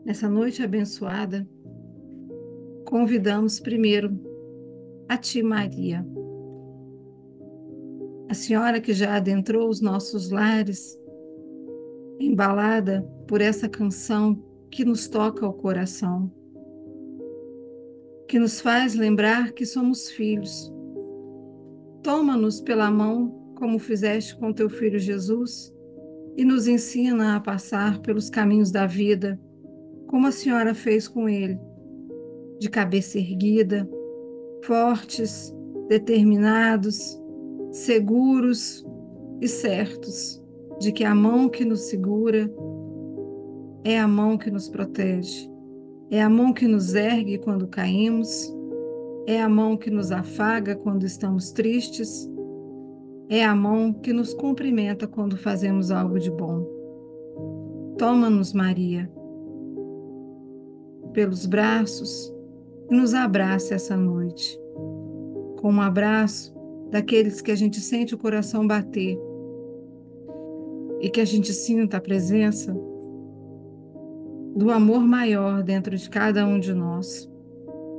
Nessa noite abençoada, convidamos primeiro a Ti, Maria, a Senhora que já adentrou os nossos lares, embalada por essa canção que nos toca o coração, que nos faz lembrar que somos filhos. Toma-nos pela mão, como fizeste com Teu Filho Jesus, e nos ensina a passar pelos caminhos da vida, como a Senhora fez com ele, de cabeça erguida, fortes, determinados, seguros e certos de que a mão que nos segura é a mão que nos protege, é a mão que nos ergue quando caímos, é a mão que nos afaga quando estamos tristes, é a mão que nos cumprimenta quando fazemos algo de bom. Toma-nos, Maria, pelos braços e nos abraça essa noite, com um abraço daqueles que a gente sente o coração bater e que a gente sinta a presença do amor maior dentro de cada um de nós,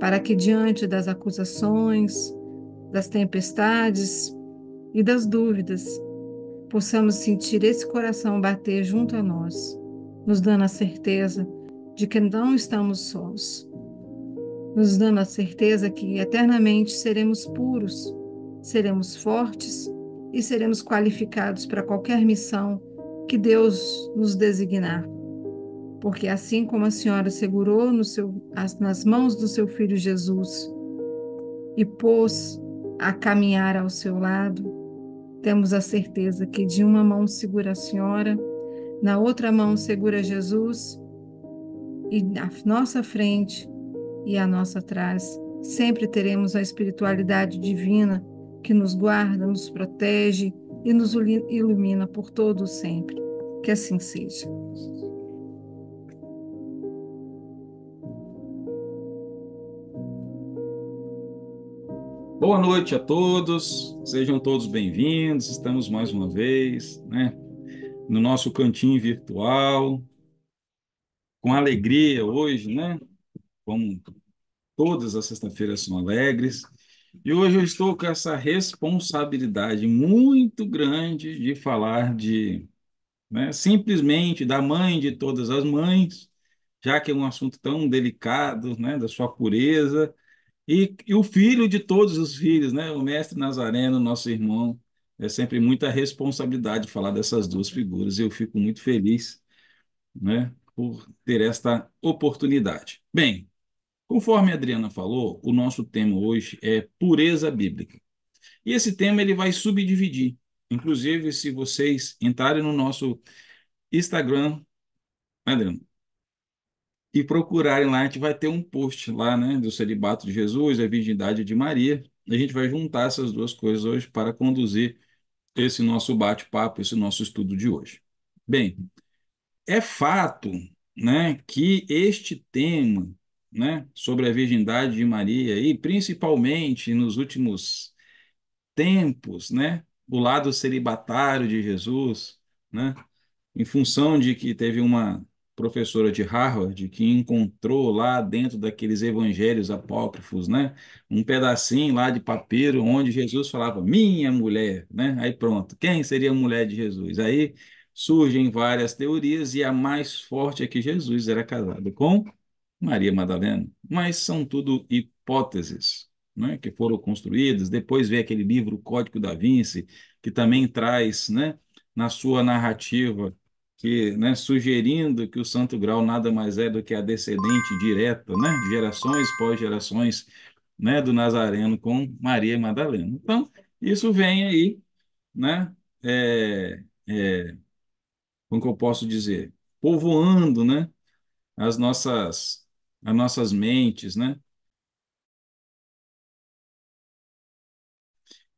para que diante das acusações, das tempestades e das dúvidas, possamos sentir esse coração bater junto a nós, nos dando a certeza de que não estamos sós, nos dando a certeza que eternamente seremos puros, seremos fortes e seremos qualificados para qualquer missão que Deus nos designar. Porque assim como a Senhora segurou nas mãos do seu Filho Jesus e pôs a caminhar ao seu lado, temos a certeza que de uma mão segura a Senhora, na outra mão segura Jesus, e à nossa frente e à nossa trás sempre teremos a espiritualidade divina que nos guarda, nos protege e nos ilumina por todo o sempre. Que assim seja. Boa noite a todos, sejam todos bem-vindos. Estamos mais uma vez, né, no nosso cantinho virtual, com alegria hoje, né, como todas as sextas-feiras são alegres. E hoje eu estou com essa responsabilidade muito grande de falar simplesmente da mãe de todas as mães, já que é um assunto tão delicado, né, da sua pureza. E o filho de todos os filhos, né? O mestre Nazareno, nosso irmão, é sempre muita responsabilidade falar dessas duas figuras. E eu fico muito feliz, né, por ter esta oportunidade. Bem, conforme a Adriana falou, o nosso tema hoje é pureza bíblica. E esse tema ele vai subdividir. Inclusive, se vocês entrarem no nosso Instagram, Adriana, e procurarem lá, a gente vai ter um post lá, né, do celibato de Jesus, a virgindade de Maria. E a gente vai juntar essas duas coisas hoje para conduzir esse nosso bate-papo, esse nosso estudo de hoje. Bem, é fato, né, que este tema, né, sobre a virgindade de Maria e principalmente nos últimos tempos, né, o lado celibatário de Jesus, né, em função de que teve uma professora de Harvard que encontrou lá dentro daqueles evangelhos apócrifos, né, um pedacinho lá de papiro onde Jesus falava minha mulher, né? Aí pronto, quem seria a mulher de Jesus? Aí surgem várias teorias e a mais forte é que Jesus era casado com Maria Madalena, mas são tudo hipóteses, né, que foram construídas. Depois vem aquele livro Código da Vinci, que também traz, né, na sua narrativa, que, né, sugerindo que o Santo Grau nada mais é do que a descendente direta, né, gerações pós gerações, né, do Nazareno com Maria Madalena. Então, isso vem aí, né, como que eu posso dizer, povoando, né, as nossas, as nossas mentes, né?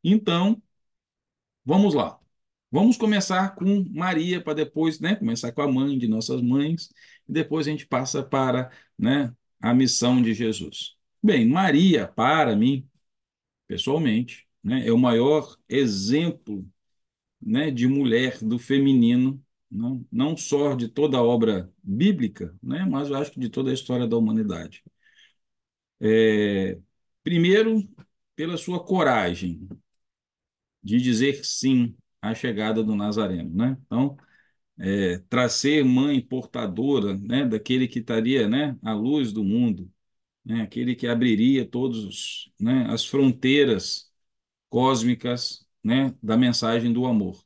Então, vamos lá. Vamos começar com Maria, para depois, né, começar com a mãe de nossas mães, e depois a gente passa para, né, a missão de Jesus. Bem, Maria, para mim, pessoalmente, né, é o maior exemplo, né, de mulher do feminino, não só de toda a obra bíblica, né, mas eu acho que de toda a história da humanidade. É, primeiro, pela sua coragem de dizer sim à chegada do Nazareno, né? Então, para ser mãe portadora, né, daquele que estaria, né, à luz do mundo, né, aquele que abriria todos, né, as fronteiras cósmicas, né, da mensagem do amor.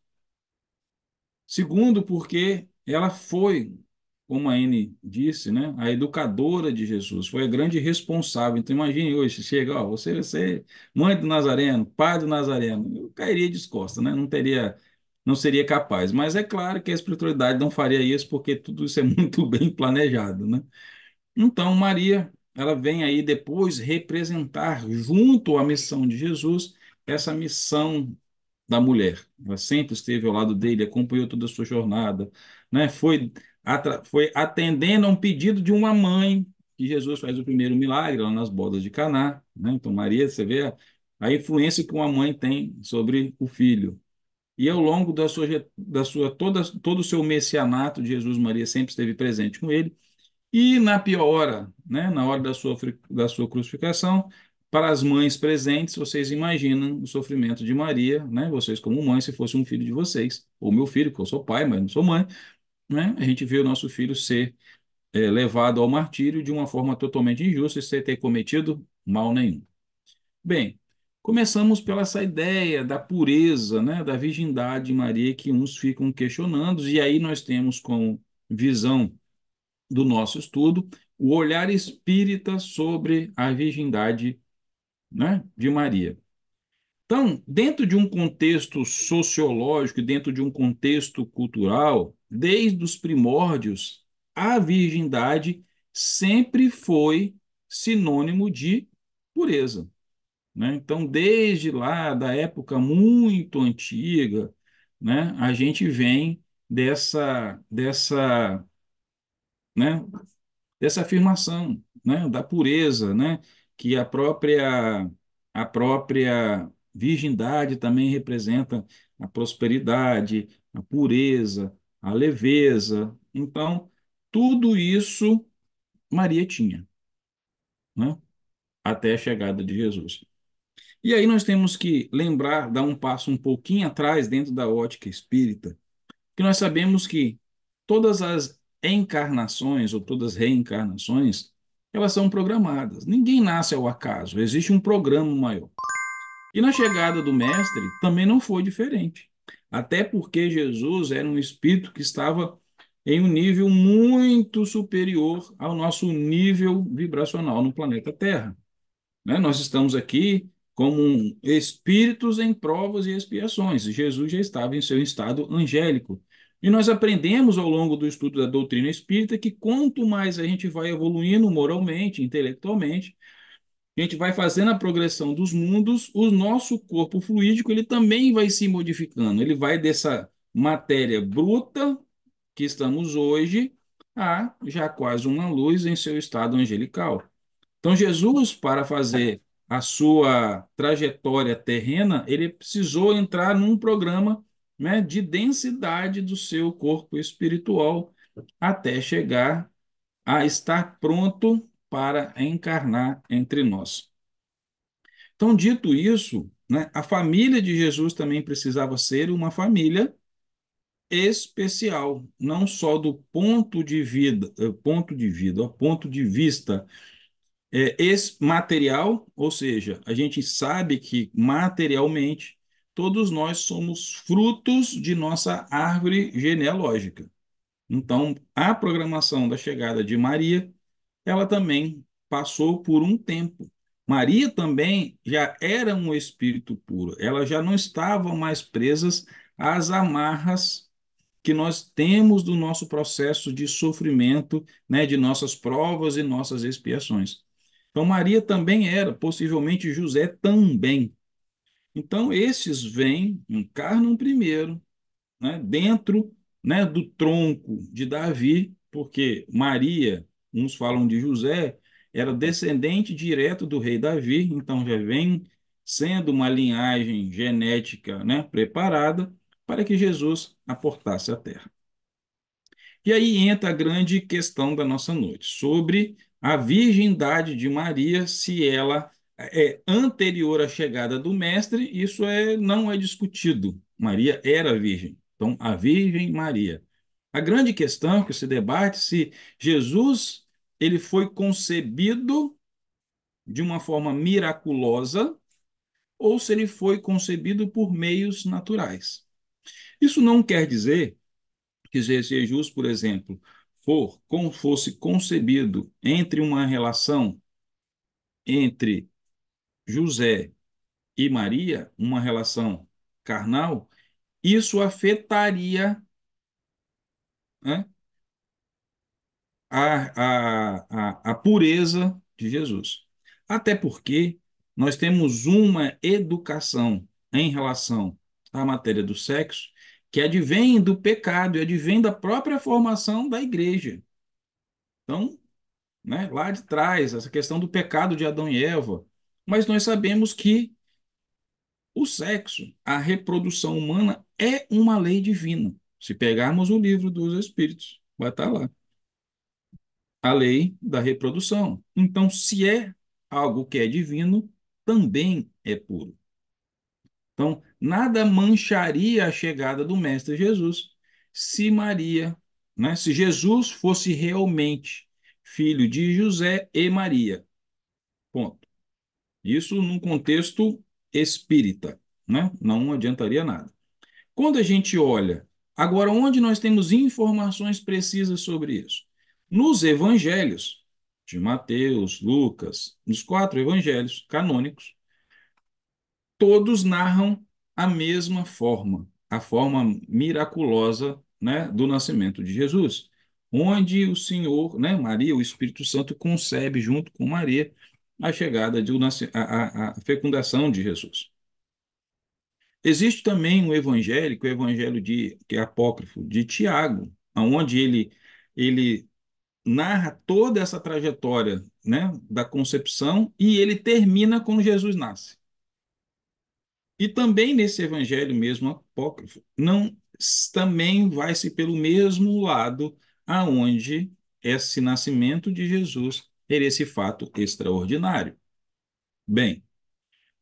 Segundo, porque ela foi, como a Anne disse, né, a educadora de Jesus, foi a grande responsável. Então, imagine hoje, chega, ó, você é mãe do Nazareno, pai do Nazareno, eu cairia de costas, né? Não seria capaz. Mas é claro que a espiritualidade não faria isso, porque tudo isso é muito bem planejado, né? Então, Maria, ela vem aí depois representar, junto à missão de Jesus, essa missão da mulher. Ela sempre esteve ao lado dele, acompanhou toda a sua jornada, né? Foi atendendo a um pedido de uma mãe, que Jesus faz o primeiro milagre lá nas bodas de Caná, né? Então, Maria, você vê a influência que uma mãe tem sobre o filho. E ao longo todo o seu messianato, Jesus, Maria sempre esteve presente com ele. E na pior hora, né, na hora da sua crucificação, para as mães presentes, vocês imaginam o sofrimento de Maria, né? Vocês como mãe, se fosse um filho de vocês, ou meu filho, que eu sou pai, mas não sou mãe, né? A gente vê o nosso filho ser levado ao martírio de uma forma totalmente injusta, sem ter cometido mal nenhum. Bem, começamos pela essa ideia da pureza, né, da virgindade de Maria, que uns ficam questionando, e aí nós temos como visão do nosso estudo, o olhar espírita sobre a virgindade, né, de Maria. Então, dentro de um contexto sociológico, dentro de um contexto cultural, desde os primórdios, a virgindade sempre foi sinônimo de pureza, né? Então, desde lá da época muito antiga, né, a gente vem né, dessa afirmação, né, da pureza, né, que a própria virgindade também representa a prosperidade, a pureza, a leveza. Então, tudo isso Maria tinha, né, até a chegada de Jesus. E aí nós temos que lembrar, dar um passo um pouquinho atrás dentro da ótica espírita, que nós sabemos que todas as encarnações ou todas as reencarnações, elas são programadas. Ninguém nasce ao acaso, existe um programa maior. E na chegada do Mestre também não foi diferente. Até porque Jesus era um espírito que estava em um nível muito superior ao nosso nível vibracional no planeta Terra, né? Nós estamos aqui como espíritos em provas e expiações. Jesus já estava em seu estado angélico. E nós aprendemos ao longo do estudo da doutrina espírita que quanto mais a gente vai evoluindo moralmente, intelectualmente, a gente vai fazendo a progressão dos mundos, o nosso corpo fluídico ele também vai se modificando. Ele vai dessa matéria bruta que estamos hoje a já quase uma luz em seu estado angelical. Então, Jesus, para fazer a sua trajetória terrena, ele precisou entrar num programa, né, de densidade do seu corpo espiritual até chegar a estar pronto para encarnar entre nós. Então, dito isso, né, a família de Jesus também precisava ser uma família especial, não só do ponto de vista material, ou seja, a gente sabe que materialmente todos nós somos frutos de nossa árvore genealógica. Então, a programação da chegada de Maria, ela também passou por um tempo. Maria também já era um espírito puro, ela já não estava mais presas às amarras que nós temos do nosso processo de sofrimento, né, de nossas provas e nossas expiações. Então, Maria também era, possivelmente José também. Então, esses vêm, encarnam primeiro, né, dentro, né, do tronco de Davi, porque Maria, uns falam de José, era descendente direto do rei Davi, então já vem sendo uma linhagem genética, né, preparada para que Jesus aportasse à terra. E aí entra a grande questão da nossa noite, sobre a virgindade de Maria, se ela é anterior à chegada do Mestre, isso não é discutido. Maria era virgem. Então, a Virgem Maria. A grande questão que se debate se Jesus ele foi concebido de uma forma miraculosa ou se ele foi concebido por meios naturais. Isso não quer dizer que Jesus, por exemplo, fosse concebido entre uma relação entre José e Maria, uma relação carnal, isso afetaria, né, a pureza de Jesus. Até porque nós temos uma educação em relação à matéria do sexo que advém do pecado e advém da própria formação da igreja. Então, né, lá de trás, essa questão do pecado de Adão e Eva. Mas nós sabemos que o sexo, a reprodução humana, é uma lei divina. Se pegarmos o livro dos Espíritos, vai estar lá. A lei da reprodução. Então, se é algo que é divino, também é puro. Então, nada mancharia a chegada do Mestre Jesus se Maria, né, se Jesus fosse realmente filho de José e Maria. Ponto. Isso num contexto espírita, né? Não adiantaria nada. Quando a gente olha, agora onde nós temos informações precisas sobre isso? Nos evangelhos de Mateus, Lucas, nos quatro evangelhos canônicos, todos narram a mesma forma, a forma miraculosa, né, do nascimento de Jesus, onde o Senhor, né, Maria, o Espírito Santo concebe junto com Maria a chegada de a fecundação de Jesus. Existe também um evangélico, o evangelho que é apócrifo de Tiago, onde ele narra toda essa trajetória, né, da concepção e ele termina quando Jesus nasce. E também nesse evangelho mesmo apócrifo, não também vai-se pelo mesmo lado aonde esse nascimento de Jesus era esse fato extraordinário. Bem,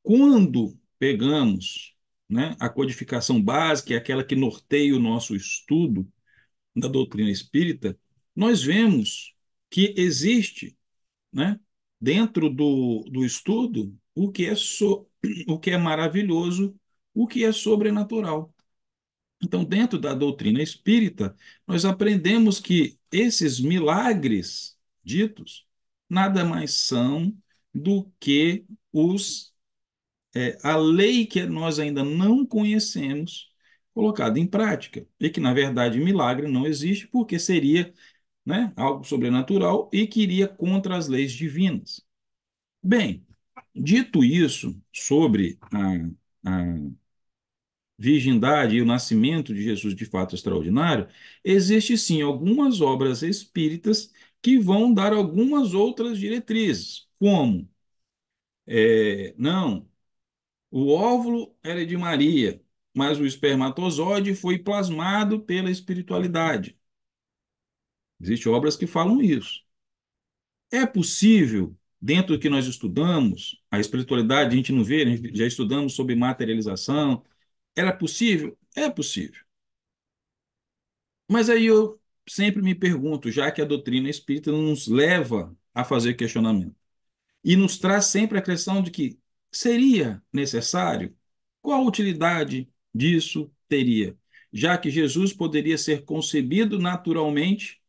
quando pegamos, né, a codificação básica, é aquela que norteia o nosso estudo da doutrina espírita, nós vemos que existe, né, dentro do estudo o que é maravilhoso, o que é sobrenatural. Então, dentro da doutrina espírita, nós aprendemos que esses milagres ditos nada mais são do que a lei que nós ainda não conhecemos colocada em prática. E que, na verdade, milagre não existe porque seria, né, algo sobrenatural e que iria contra as leis divinas. Bem, dito isso sobre a virgindade e o nascimento de Jesus de fato extraordinário, existe sim algumas obras espíritas que vão dar algumas outras diretrizes, como não, o óvulo era de Maria, mas o espermatozoide foi plasmado pela espiritualidade. Existem obras que falam isso. É possível, dentro do que nós estudamos, a espiritualidade a gente não vê, a gente já estudamos sobre materialização. Era possível? É possível. Mas aí eu sempre me pergunto, já que a doutrina espírita nos leva a fazer questionamento e nos traz sempre a questão de que seria necessário? Qual utilidade disso teria? Já que Jesus poderia ser concebido naturalmente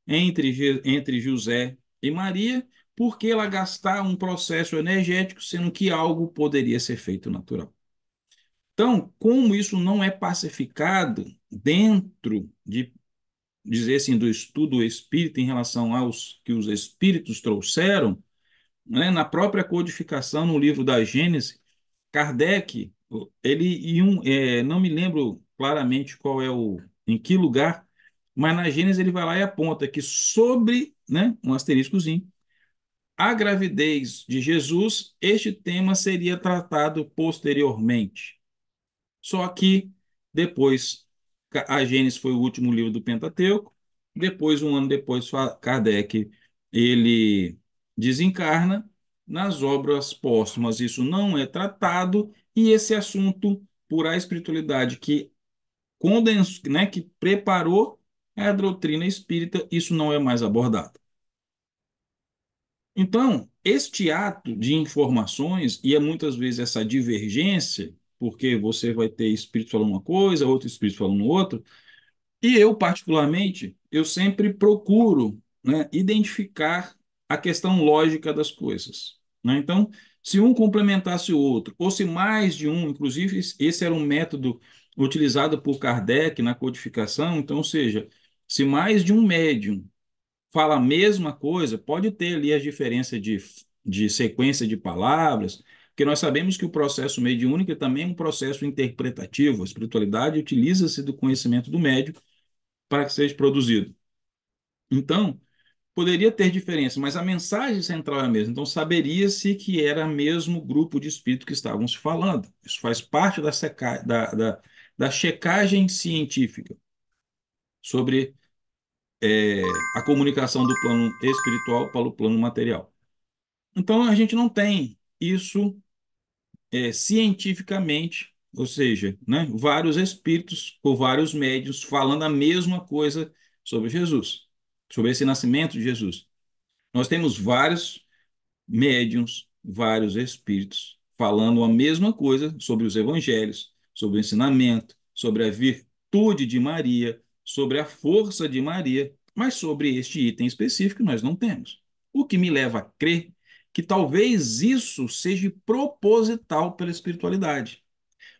entre José e Maria, por que ela gastar um processo energético, sendo que algo poderia ser feito natural? Então, como isso não é pacificado dentro de dizer assim do estudo espírita em relação aos que os espíritos trouxeram, né, na própria codificação no livro da Gênesis, Kardec, não me lembro claramente qual é em que lugar, mas na Gênesis ele vai lá e aponta que sobre, né, um asteriscozinho, a gravidez de Jesus, este tema seria tratado posteriormente. Só que depois, a Gênesis foi o último livro do Pentateuco, Depois, um ano depois, Kardec ele desencarna. Nas obras póstumas isso não é tratado, e esse assunto por a espiritualidade que condensou, né, que preparou a doutrina espírita, isso não é mais abordado. Então, este ato de informações, e é muitas vezes essa divergência, porque você vai ter espírito falando uma coisa, outro espírito falando outra, e eu, particularmente, eu sempre procuro, né, identificar a questão lógica das coisas, né? Então, se um complementasse o outro, ou se mais de um, inclusive esse era um método utilizado por Kardec na codificação, então, ou seja, se mais de um médium fala a mesma coisa, pode ter ali a diferença de sequência de palavras, porque nós sabemos que o processo mediúnico também é um processo interpretativo. A espiritualidade utiliza-se do conhecimento do médium para que seja produzido. Então, poderia ter diferença, mas a mensagem central é a mesma. Então, saberia-se que era o mesmo grupo de espíritos que estavam se falando. Isso faz parte da checagem científica sobre a comunicação do plano espiritual para o plano material. Então, a gente não tem isso cientificamente, ou seja, né, vários espíritos ou vários médios falando a mesma coisa sobre Jesus, sobre esse nascimento de Jesus. Nós temos vários médiums, vários espíritos falando a mesma coisa sobre os evangelhos, sobre o ensinamento, sobre a virtude de Maria, sobre a força de Maria, mas sobre este item específico nós não temos. O que me leva a crer que talvez isso seja proposital pela espiritualidade,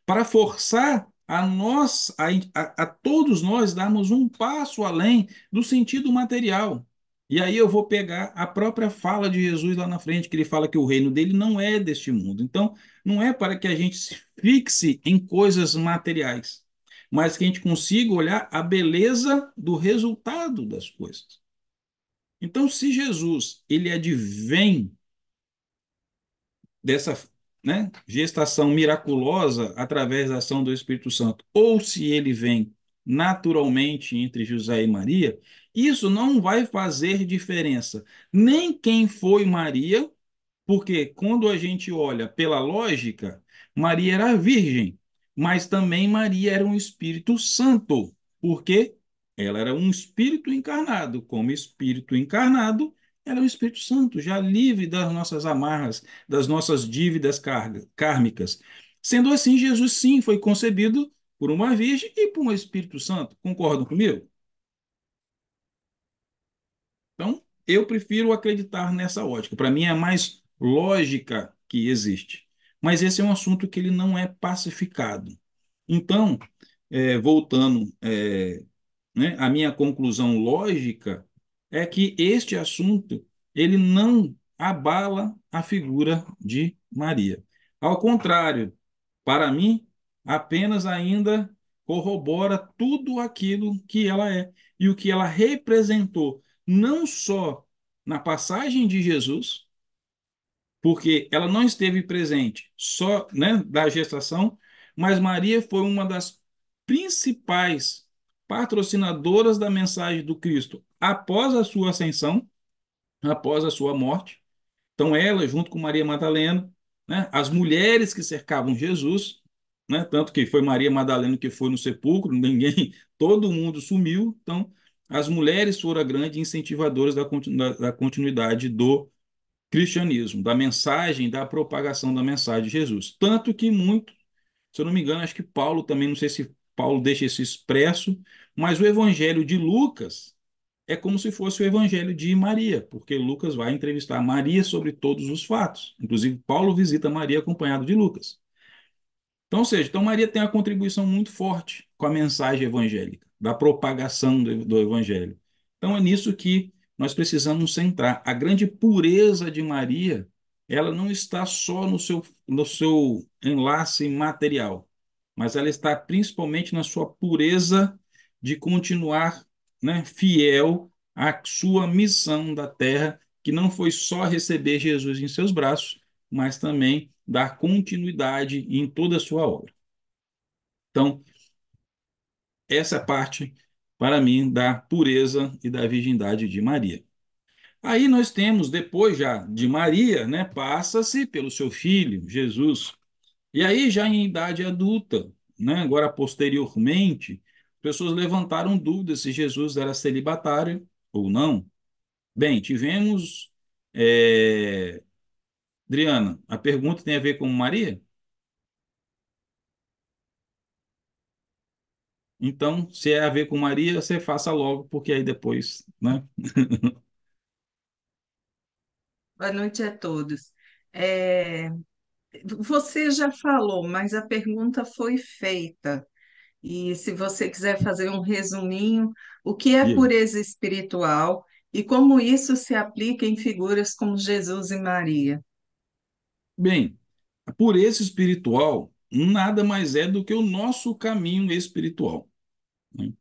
para forçar a nós, a todos nós, darmos um passo além do sentido material. E aí eu vou pegar a própria fala de Jesus lá na frente, que ele fala que o reino dele não é deste mundo. Então, não é para que a gente se fixe em coisas materiais, mas que a gente consiga olhar a beleza do resultado das coisas. Então, se Jesus, ele advém dessa, né, gestação miraculosa através da ação do Espírito Santo, ou se ele vem naturalmente entre José e Maria, isso não vai fazer diferença. Nem quem foi Maria, porque quando a gente olha pela lógica, Maria era virgem, mas também Maria era um Espírito Santo, porque ela era um Espírito encarnado. Como Espírito encarnado, ela é um Espírito Santo, já livre das nossas amarras, das nossas dívidas kármicas. Sendo assim, Jesus sim foi concebido por uma virgem e por um Espírito Santo. Concordam comigo? Então, eu prefiro acreditar nessa ótica. Para mim é a mais lógica que existe. Mas esse é um assunto que ele não é pacificado. Então, voltando, né, a minha conclusão lógica é que este assunto ele não abala a figura de Maria. Ao contrário, para mim, apenas ainda corrobora tudo aquilo que ela é e o que ela representou, não só na passagem de Jesus, porque ela não esteve presente só, né, da gestação, mas Maria foi uma das principais patrocinadoras da mensagem do Cristo após a sua ascensão, após a sua morte. Então, ela, junto com Maria Madalena, né, as mulheres que cercavam Jesus, né, tanto que foi Maria Madalena que foi no sepulcro, ninguém, todo mundo sumiu. Então, as mulheres foram a grande incentivadoras da continuidade do cristianismo, da mensagem, da propagação da mensagem de Jesus. Tanto que muito, se eu não me engano, acho que Paulo também, não sei se Paulo deixa isso expresso, mas o evangelho de Lucas é como se fosse o evangelho de Maria, porque Lucas vai entrevistar Maria sobre todos os fatos. Inclusive, Paulo visita Maria acompanhado de Lucas. Então, ou seja, então Maria tem uma contribuição muito forte com a mensagem evangélica, da propagação do evangelho. Então, é nisso que nós precisamos centrar. A grande pureza de Maria, ela não está só no seu enlace material, mas ela está principalmente na sua pureza de continuar, né, fiel à sua missão da terra, que não foi só receber Jesus em seus braços, mas também dar continuidade em toda a sua obra. Então, essa parte para mim, da pureza e da virgindade de Maria. Aí nós temos, depois já de Maria, né, passa-se pelo seu filho, Jesus. E aí, já em idade adulta, né, agora posteriormente, pessoas levantaram dúvidas se Jesus era celibatário ou não. Bem, tivemos. Adriana, a pergunta tem a ver com Maria? Então, se é a ver com Maria, você faça logo, porque aí depois, né? Boa noite a todos. É, Você já falou, mas a pergunta foi feita. E se você quiser fazer um resuminho, o que é Diga. pureza espiritual e como isso se aplica em figuras como Jesus e Maria? Bem, a pureza espiritual nada mais é do que o nosso caminho espiritual, né?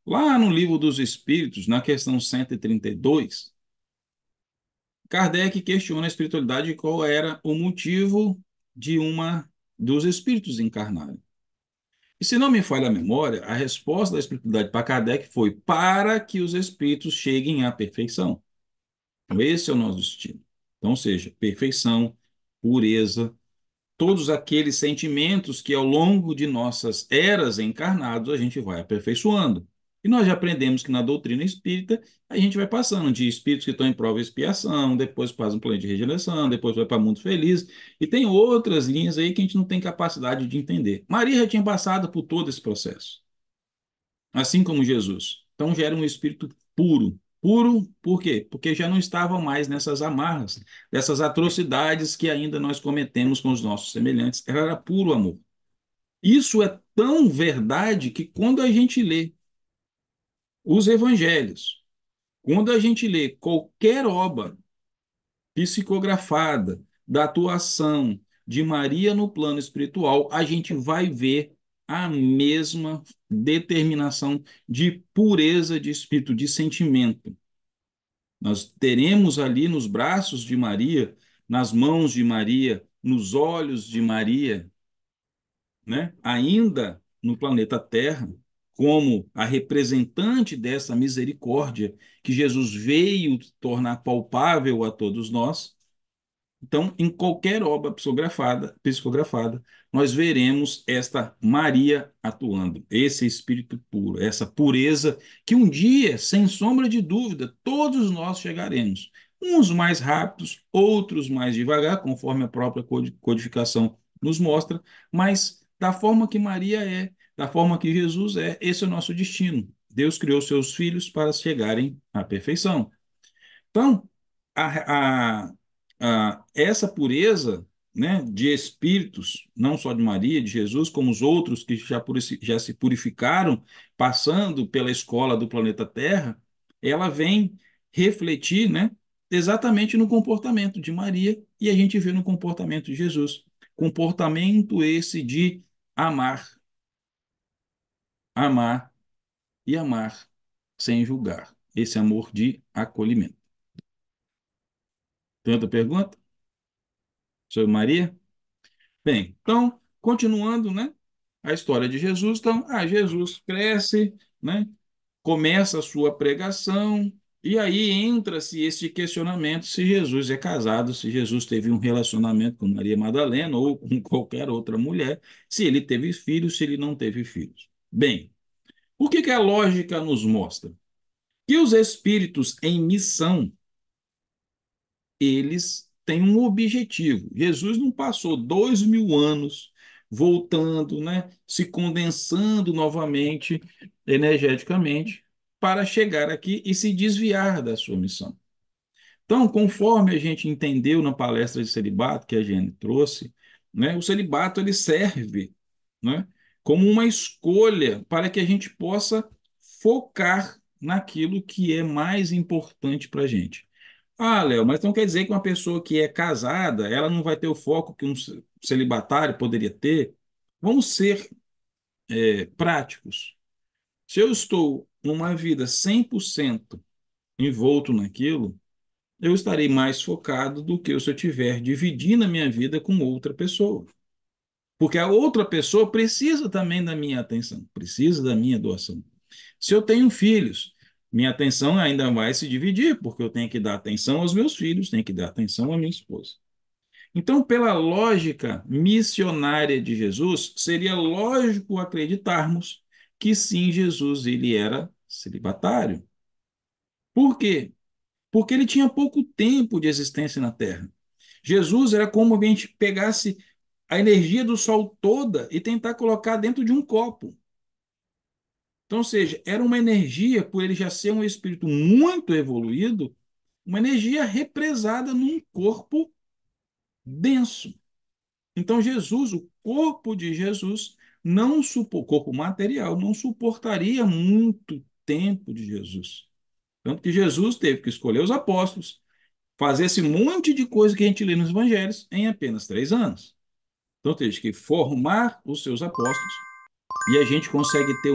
Lá no Livro dos Espíritos, na questão 132, Kardec questiona a espiritualidade e qual era o motivo de uma dos espíritos encarnarem. E se não me falha a memória, a resposta da espiritualidade para Kardec foi para que os espíritos cheguem à perfeição. Então, esse é o nosso destino. Então, ou seja, perfeição, pureza, todos aqueles sentimentos que ao longo de nossas eras encarnados a gente vai aperfeiçoando. E nós já aprendemos que na doutrina espírita a gente vai passando de espíritos que estão em prova e expiação, depois faz um plano de regeneração, depois vai para mundo feliz, e tem outras linhas aí que a gente não tem capacidade de entender. Maria já tinha passado por todo esse processo, assim como Jesus. Então já era um espírito puro. Puro por quê? Porque já não estavam mais nessas amarras, dessas atrocidades que ainda nós cometemos com os nossos semelhantes. Ela era puro amor. Isso é tão verdade que quando a gente lê os evangelhos, quando a gente lê qualquer obra psicografada da atuação de Maria no plano espiritual, a gente vai ver a mesma determinação de pureza de espírito, de sentimento. Nós teremos ali nos braços de Maria, nas mãos de Maria, nos olhos de Maria, né? Ainda no planeta Terra, como a representante dessa misericórdia que Jesus veio tornar palpável a todos nós. Então, em qualquer obra psicografada, nós veremos esta Maria atuando, esse espírito puro, essa pureza que um dia, sem sombra de dúvida, todos nós chegaremos. Uns mais rápidos, outros mais devagar, conforme a própria codificação nos mostra, mas da forma que Maria é, da forma que Jesus é, esse é o nosso destino. Deus criou seus filhos para chegarem à perfeição. Então, essa pureza, né, de espíritos, não só de Maria, de Jesus, como os outros que já se purificaram, passando pela escola do planeta Terra, ela vem refletir, né, exatamente no comportamento de Maria e a gente vê no comportamento de Jesus. Comportamento esse de amar, amar e amar sem julgar. Esse amor de acolhimento. Tem outra pergunta sobre Maria? Bem, então, continuando, né, a história de Jesus, então, Jesus cresce, né, começa a sua pregação, e aí entra-se esse questionamento se Jesus é casado, se Jesus teve um relacionamento com Maria Madalena ou com qualquer outra mulher, se ele teve filhos, se ele não teve filhos. Bem, o que que a lógica nos mostra? Que os espíritos em missão eles têm um objetivo. Jesus não passou 2000 anos voltando, né, se condensando novamente, energeticamente, para chegar aqui e se desviar da sua missão. Então, conforme a gente entendeu na palestra de celibato que a gente trouxe, né, o celibato ele serve, né, como uma escolha para que a gente possa focar naquilo que é mais importante para a gente. Ah, Léo, mas então quer dizer que uma pessoa que é casada, ela não vai ter o foco que um celibatário poderia ter? Vamos ser práticos. Se eu estou numa vida 100% envolto naquilo, eu estarei mais focado do que se eu estiver dividindo a minha vida com outra pessoa. Porque a outra pessoa precisa também da minha atenção, precisa da minha doação. Se eu tenho filhos, minha atenção ainda vai se dividir, porque eu tenho que dar atenção aos meus filhos, tenho que dar atenção à minha esposa. Então, pela lógica missionária de Jesus, seria lógico acreditarmos que sim, Jesus ele era celibatário. Por quê? Porque ele tinha pouco tempo de existência na Terra. Jesus era como se a gente pegasse a energia do Sol toda e tentar colocar dentro de um copo. Então, ou seja, era uma energia, por ele já ser um espírito muito evoluído, uma energia represada num corpo denso. Então, Jesus, o corpo de Jesus, não o corpo material, não suportaria muito tempo de Jesus. Tanto que Jesus teve que escolher os apóstolos, fazer esse monte de coisa que a gente lê nos evangelhos em apenas 3 anos. Então, teve que formar os seus apóstolos, e a gente consegue ter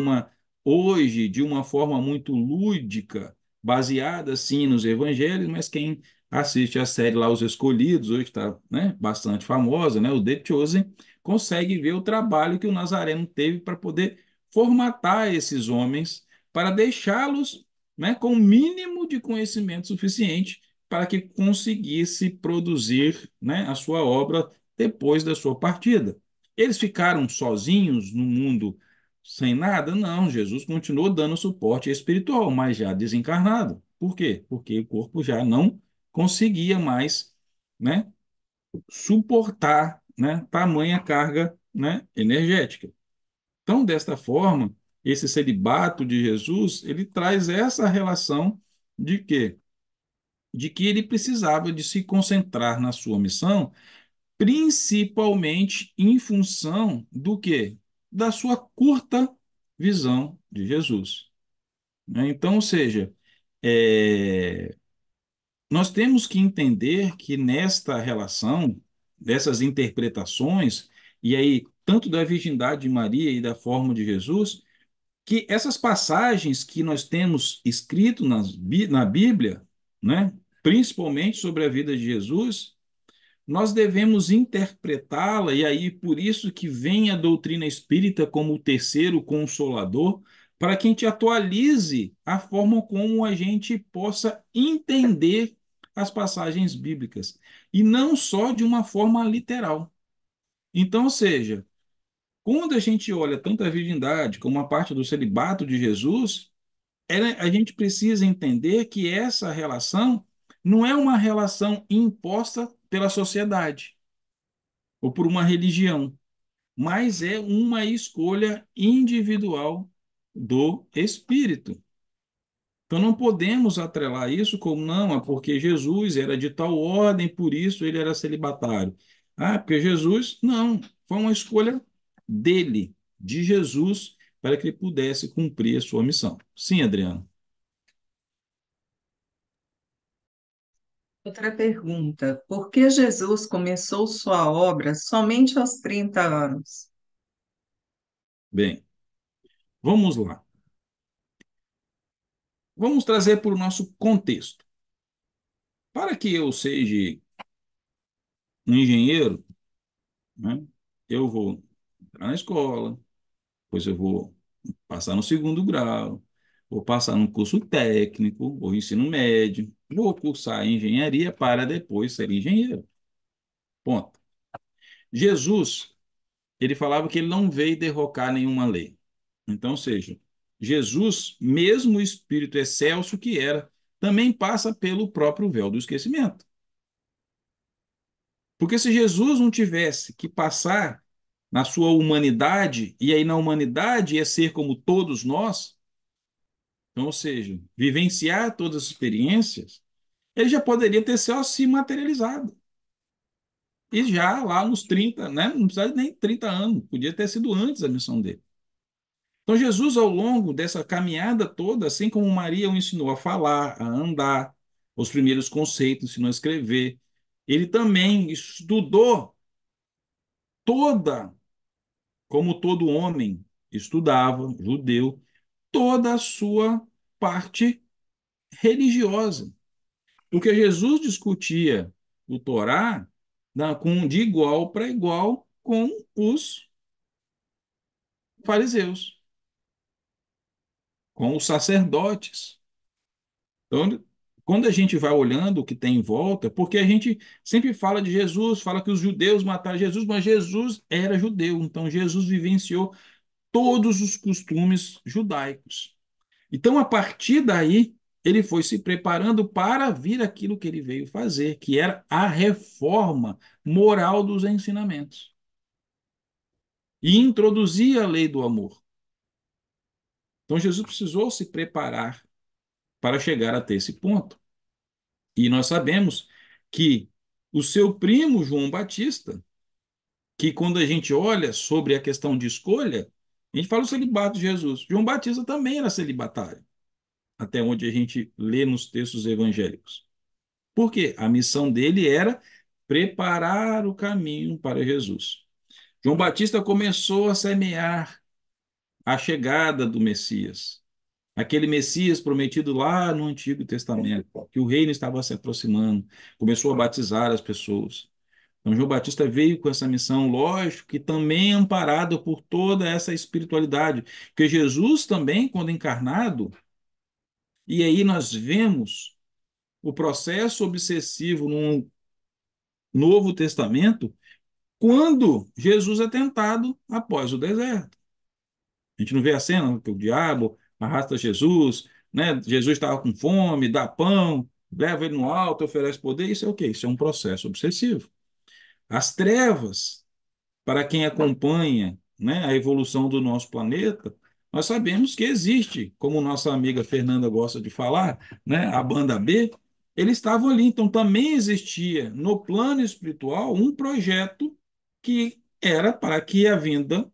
hoje, de uma forma muito lúdica, baseada sim nos evangelhos, mas quem assiste a série lá Os Escolhidos, hoje está, né, bastante famosa, né, o The Chosen, consegue ver o trabalho que o Nazareno teve para poder formatar esses homens, para deixá-los, né, com o mínimo de conhecimento suficiente para que conseguisse produzir, né, a sua obra depois da sua partida. Eles ficaram sozinhos no mundo sem nada? Não, Jesus continuou dando suporte espiritual, mas já desencarnado. Por quê? Porque o corpo já não conseguia mais, né, suportar, né, tamanha carga, né, energética. Então, desta forma, esse celibato de Jesus, ele traz essa relação de quê? De que ele precisava de se concentrar na sua missão, principalmente em função do quê? Da sua curta visão de Jesus. Né? Então, ou seja, é, nós temos que entender que nesta relação, dessas interpretações, e aí, tanto da virgindade de Maria e da forma de Jesus, que essas passagens que nós temos escrito na Bíblia, né, principalmente sobre a vida de Jesus, nós devemos interpretá-la, e aí por isso que vem a doutrina espírita como o terceiro consolador, para que a gente atualize a forma como a gente possa entender as passagens bíblicas, e não só de uma forma literal. Então, ou seja, quando a gente olha tanto a virgindade como a parte do celibato de Jesus, a gente precisa entender que essa relação não é uma relação imposta pela sociedade ou por uma religião, mas é uma escolha individual do espírito. Então não podemos atrelar isso como não, é porque Jesus era de tal ordem, por isso ele era celibatário. Ah, porque Jesus, não, foi uma escolha dele, de Jesus, para que ele pudesse cumprir a sua missão. Sim, Adriano. Outra pergunta: por que Jesus começou sua obra somente aos 30 anos? Bem, vamos lá. Vamos trazer para o nosso contexto. Para que eu seja um engenheiro, né, eu vou entrar na escola, depois eu vou passar no segundo grau, vou passar num curso técnico ou ensino médio, vou cursar engenharia para depois ser engenheiro. Ponto. Jesus, ele falava que ele não veio derrocar nenhuma lei. Então, ou seja, Jesus, mesmo o espírito excelso que era, também passa pelo próprio véu do esquecimento. Porque se Jesus não tivesse que passar na sua humanidade, e aí na humanidade ia ser como todos nós, então, ou seja, vivenciar todas as experiências, ele já poderia ter só se materializado. E já lá nos 30, né? Não precisa nem 30 anos, podia ter sido antes a missão dele. Então, Jesus, ao longo dessa caminhada toda, assim como Maria o ensinou a falar, a andar, os primeiros conceitos, ensinou a escrever, ele também estudou toda, como todo homem estudava, judeu, toda a sua parte religiosa. Porque Jesus discutia o Torá de igual para igual com os fariseus. com os sacerdotes. Então, quando a gente vai olhando o que tem em volta, porque a gente sempre fala de Jesus, fala que os judeus mataram Jesus, mas Jesus era judeu, então Jesus vivenciou todos os costumes judaicos. Então, a partir daí, ele foi se preparando para vir aquilo que ele veio fazer, que era a reforma moral dos ensinamentos e introduzir a lei do amor. Então, Jesus precisou se preparar para chegar até esse ponto. E nós sabemos que o seu primo João Batista, que quando a gente olha sobre a questão de escolha, a gente fala o celibato de Jesus. João Batista também era celibatário, até onde a gente lê nos textos evangélicos. Por quê? A missão dele era preparar o caminho para Jesus. João Batista começou a semear a chegada do Messias, aquele Messias prometido lá no Antigo Testamento, que o reino estava se aproximando, começou a batizar as pessoas. Então, João Batista veio com essa missão, lógico, que também é amparado por toda essa espiritualidade, porque Jesus também, quando encarnado, e aí nós vemos o processo obsessivo no Novo Testamento, quando Jesus é tentado após o deserto. A gente não vê a cena que o diabo arrasta Jesus, né? Jesus estava com fome, dá pão, leva ele no alto, oferece poder. Isso é o quê? Isso é um processo obsessivo. As trevas, para quem acompanha, né, a evolução do nosso planeta, nós sabemos que existe, como nossa amiga Fernanda gosta de falar, né, a banda B, eles estavam ali. Então também existia no plano espiritual um projeto que era para que a vinda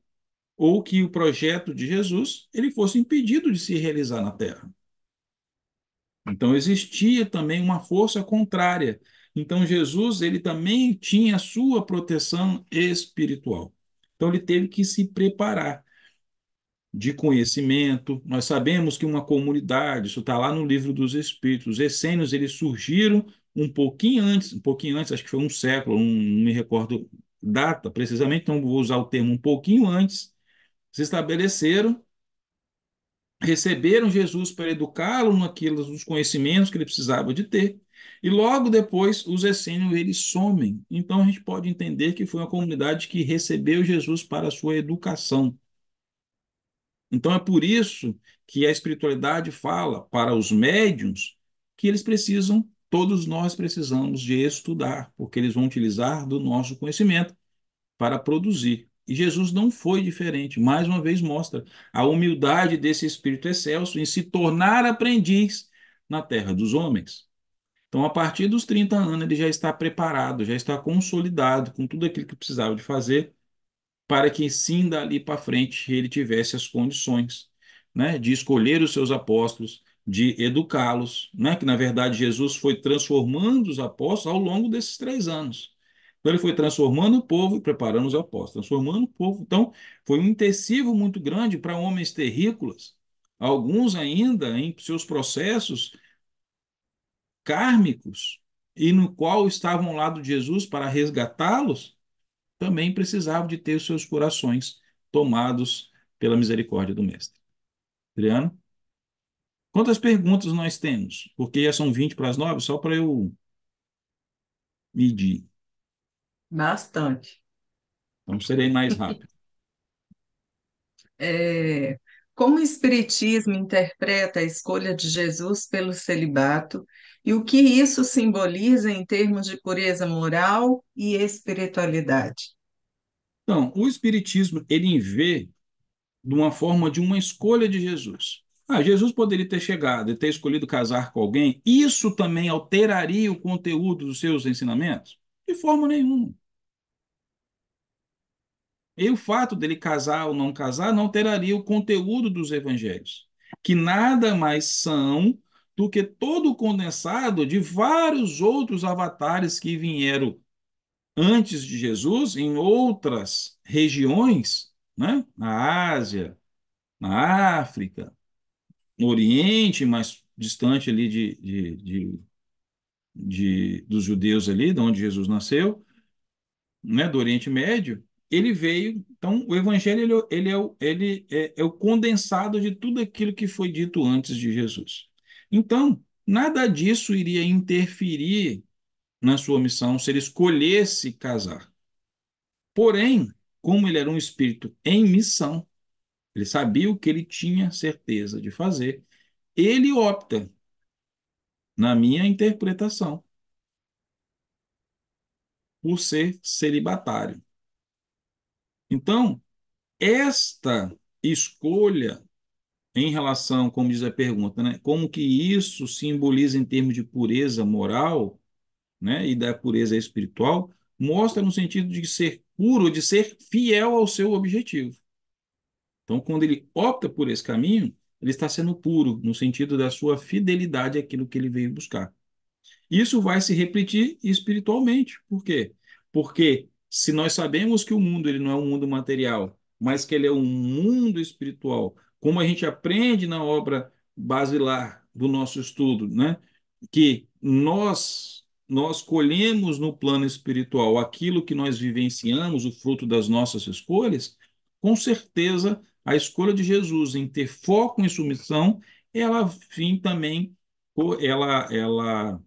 ou que o projeto de Jesus ele fosse impedido de se realizar na Terra. Então existia também uma força contrária. Então Jesus ele também tinha a sua proteção espiritual. Então ele teve que se preparar de conhecimento. Nós sabemos que uma comunidade, isso está lá no livro dos Espíritos, os essênios eles surgiram um pouquinho antes, acho que foi um século, não me recordo data precisamente, então vou usar o termo um pouquinho antes, se estabeleceram, receberam Jesus para educá-lo naqueles os conhecimentos que ele precisava de ter. E logo depois os essênios eles somem. Então a gente pode entender que foi uma comunidade que recebeu Jesus para a sua educação. Então é por isso que a espiritualidade fala para os médiuns que eles precisam, todos nós precisamos de estudar, porque eles vão utilizar do nosso conhecimento para produzir. E Jesus não foi diferente. Mais uma vez mostra a humildade desse espírito excelso em se tornar aprendiz na terra dos homens. Então, a partir dos 30 anos, ele já está preparado, já está consolidado com tudo aquilo que precisava de fazer para que sim, dali para frente, ele tivesse as condições, né, de escolher os seus apóstolos, de educá-los, né, que na verdade Jesus foi transformando os apóstolos ao longo desses 3 anos. Então ele foi transformando o povo e preparando os apóstolos, transformando o povo. Então foi um intensivo muito grande para homens terrícolas, alguns ainda em seus processos kármicos, e no qual estavam ao lado de Jesus para resgatá-los, também precisavam de ter os seus corações tomados pela misericórdia do Mestre. Adriano? Quantas perguntas nós temos? Porque já são 20 para as 9, só para eu medir. Bastante. Então, serei mais rápido. É, como o Espiritismo interpreta a escolha de Jesus pelo celibato e o que isso simboliza em termos de pureza moral e espiritualidade? Então, o Espiritismo, ele vê de uma forma de uma escolha de Jesus. Ah, Jesus poderia ter chegado e ter escolhido casar com alguém. Isso também alteraria o conteúdo dos seus ensinamentos? De forma nenhuma. E o fato dele casar ou não casar não alteraria o conteúdo dos evangelhos, que nada mais são do que todo o condensado de vários outros avatares que vieram antes de Jesus em outras regiões, né? Na Ásia, na África, no Oriente, mais distante ali dos judeus ali, de onde Jesus nasceu, né? Do Oriente Médio. ele veio. Então, o Evangelho ele é o condensado de tudo aquilo que foi dito antes de Jesus. Então, nada disso iria interferir na sua missão se ele escolhesse casar. Porém, como ele era um espírito em missão, ele sabia o que ele tinha certeza de fazer, ele opta, na minha interpretação, por ser celibatário. Então, esta escolha em relação, como diz a pergunta, né, como que isso simboliza em termos de pureza moral, né, e da pureza espiritual, mostra no sentido de ser puro, de ser fiel ao seu objetivo. Então, quando ele opta por esse caminho, ele está sendo puro, no sentido da sua fidelidade àquilo que ele veio buscar. Isso vai se repetir espiritualmente. Por quê? Porque se nós sabemos que o mundo ele não é um mundo material, mas que ele é um mundo espiritual, como a gente aprende na obra basilar do nosso estudo, né? Que nós colhemos no plano espiritual aquilo que nós vivenciamos, o fruto das nossas escolhas, com certeza a escolha de Jesus em ter foco em submissão, ela fim também ela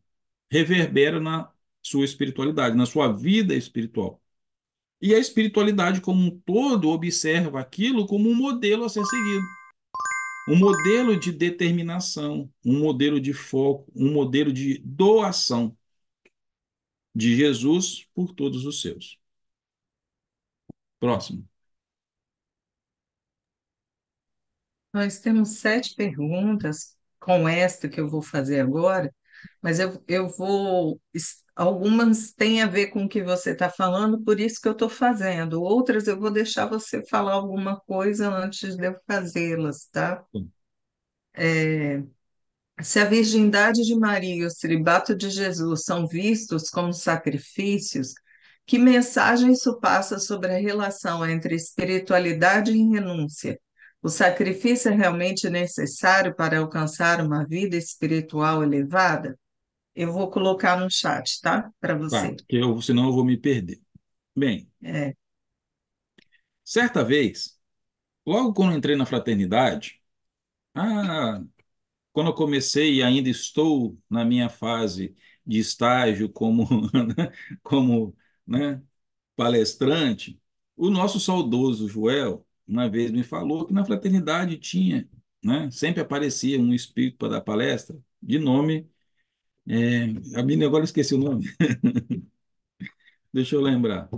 reverbera na sua espiritualidade, na sua vida espiritual. E a espiritualidade como um todo observa aquilo como um modelo a ser seguido, um modelo de determinação, um modelo de foco, um modelo de doação de Jesus por todos os seus. Próximo. Nós temos 7 perguntas com esta que eu vou fazer agora, mas eu vou. Algumas têm a ver com o que você está falando, por isso que eu estou fazendo. Outras eu vou deixar você falar alguma coisa antes de eu fazê-las, tá? Se a virgindade de Maria e o celibato de Jesus são vistos como sacrifícios, que mensagem isso passa sobre a relação entre espiritualidade e renúncia? O sacrifício é realmente necessário para alcançar uma vida espiritual elevada? Eu vou colocar no chat, tá? Para Tá, você. senão eu vou me perder. Bem, É, certa vez, logo quando eu entrei na fraternidade, ah, quando eu comecei e ainda estou na minha fase de estágio como, como, né, palestrante, o nosso saudoso Joel, uma vez me falou que na fraternidade tinha, né, sempre aparecia um espírito para dar palestra, de nome, a mim agora eu esqueci o nome, deixa eu lembrar.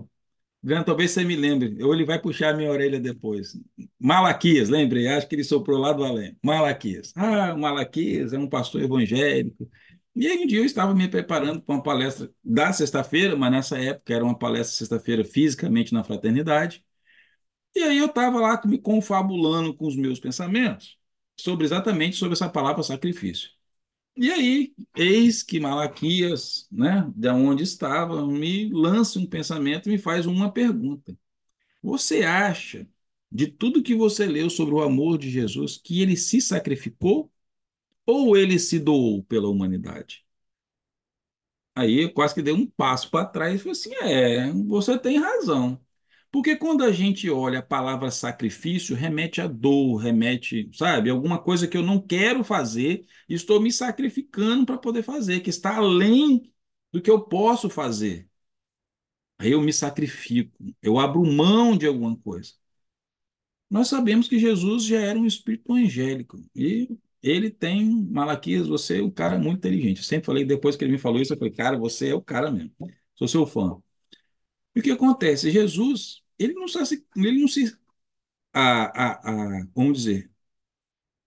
Grande, talvez você me lembre, ou ele vai puxar a minha orelha depois. Malaquias, lembrei, acho que ele soprou lá do além. Malaquias. Ah, o Malaquias é um pastor evangélico. E aí um dia eu estava me preparando para uma palestra da sexta-feira, mas nessa época era uma palestra sexta-feira fisicamente na fraternidade. E aí eu estava lá me confabulando com os meus pensamentos sobre exatamente sobre essa palavra sacrifício. E aí, eis que Malaquias, né, de onde estava, me lança um pensamento e me faz uma pergunta. Você acha, de tudo que você leu sobre o amor de Jesus, que ele se sacrificou ou ele se doou pela humanidade? Aí eu quase que dei um passo para trás e falei assim: você tem razão. Porque quando a gente olha a palavra sacrifício, remete a dor, remete, sabe, alguma coisa que eu não quero fazer, e estou me sacrificando para poder fazer, que está além do que eu posso fazer. Aí eu me sacrifico, eu abro mão de alguma coisa. Nós sabemos que Jesus já era um espírito angélico e ele tem, Malaquias, você é um cara muito inteligente. Eu sempre falei, depois que ele me falou isso, eu falei, cara, você é o cara mesmo. Sou seu fã. E o que acontece? Jesus, ele não se, vamos dizer,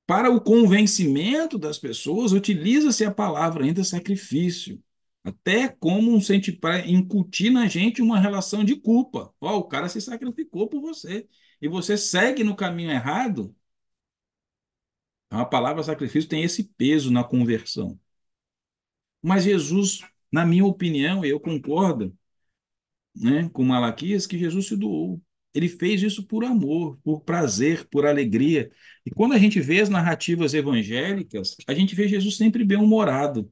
para o convencimento das pessoas, utiliza-se a palavra ainda sacrifício, até como um sentimento para incutir na gente uma relação de culpa. Ó, o cara se sacrificou por você e você segue no caminho errado. A palavra sacrifício tem esse peso na conversão. Mas Jesus, na minha opinião, e eu concordo, né, com Malaquias, que Jesus se doou. Ele fez isso por amor, por prazer, por alegria. E quando a gente vê as narrativas evangélicas, a gente vê Jesus sempre bem-humorado,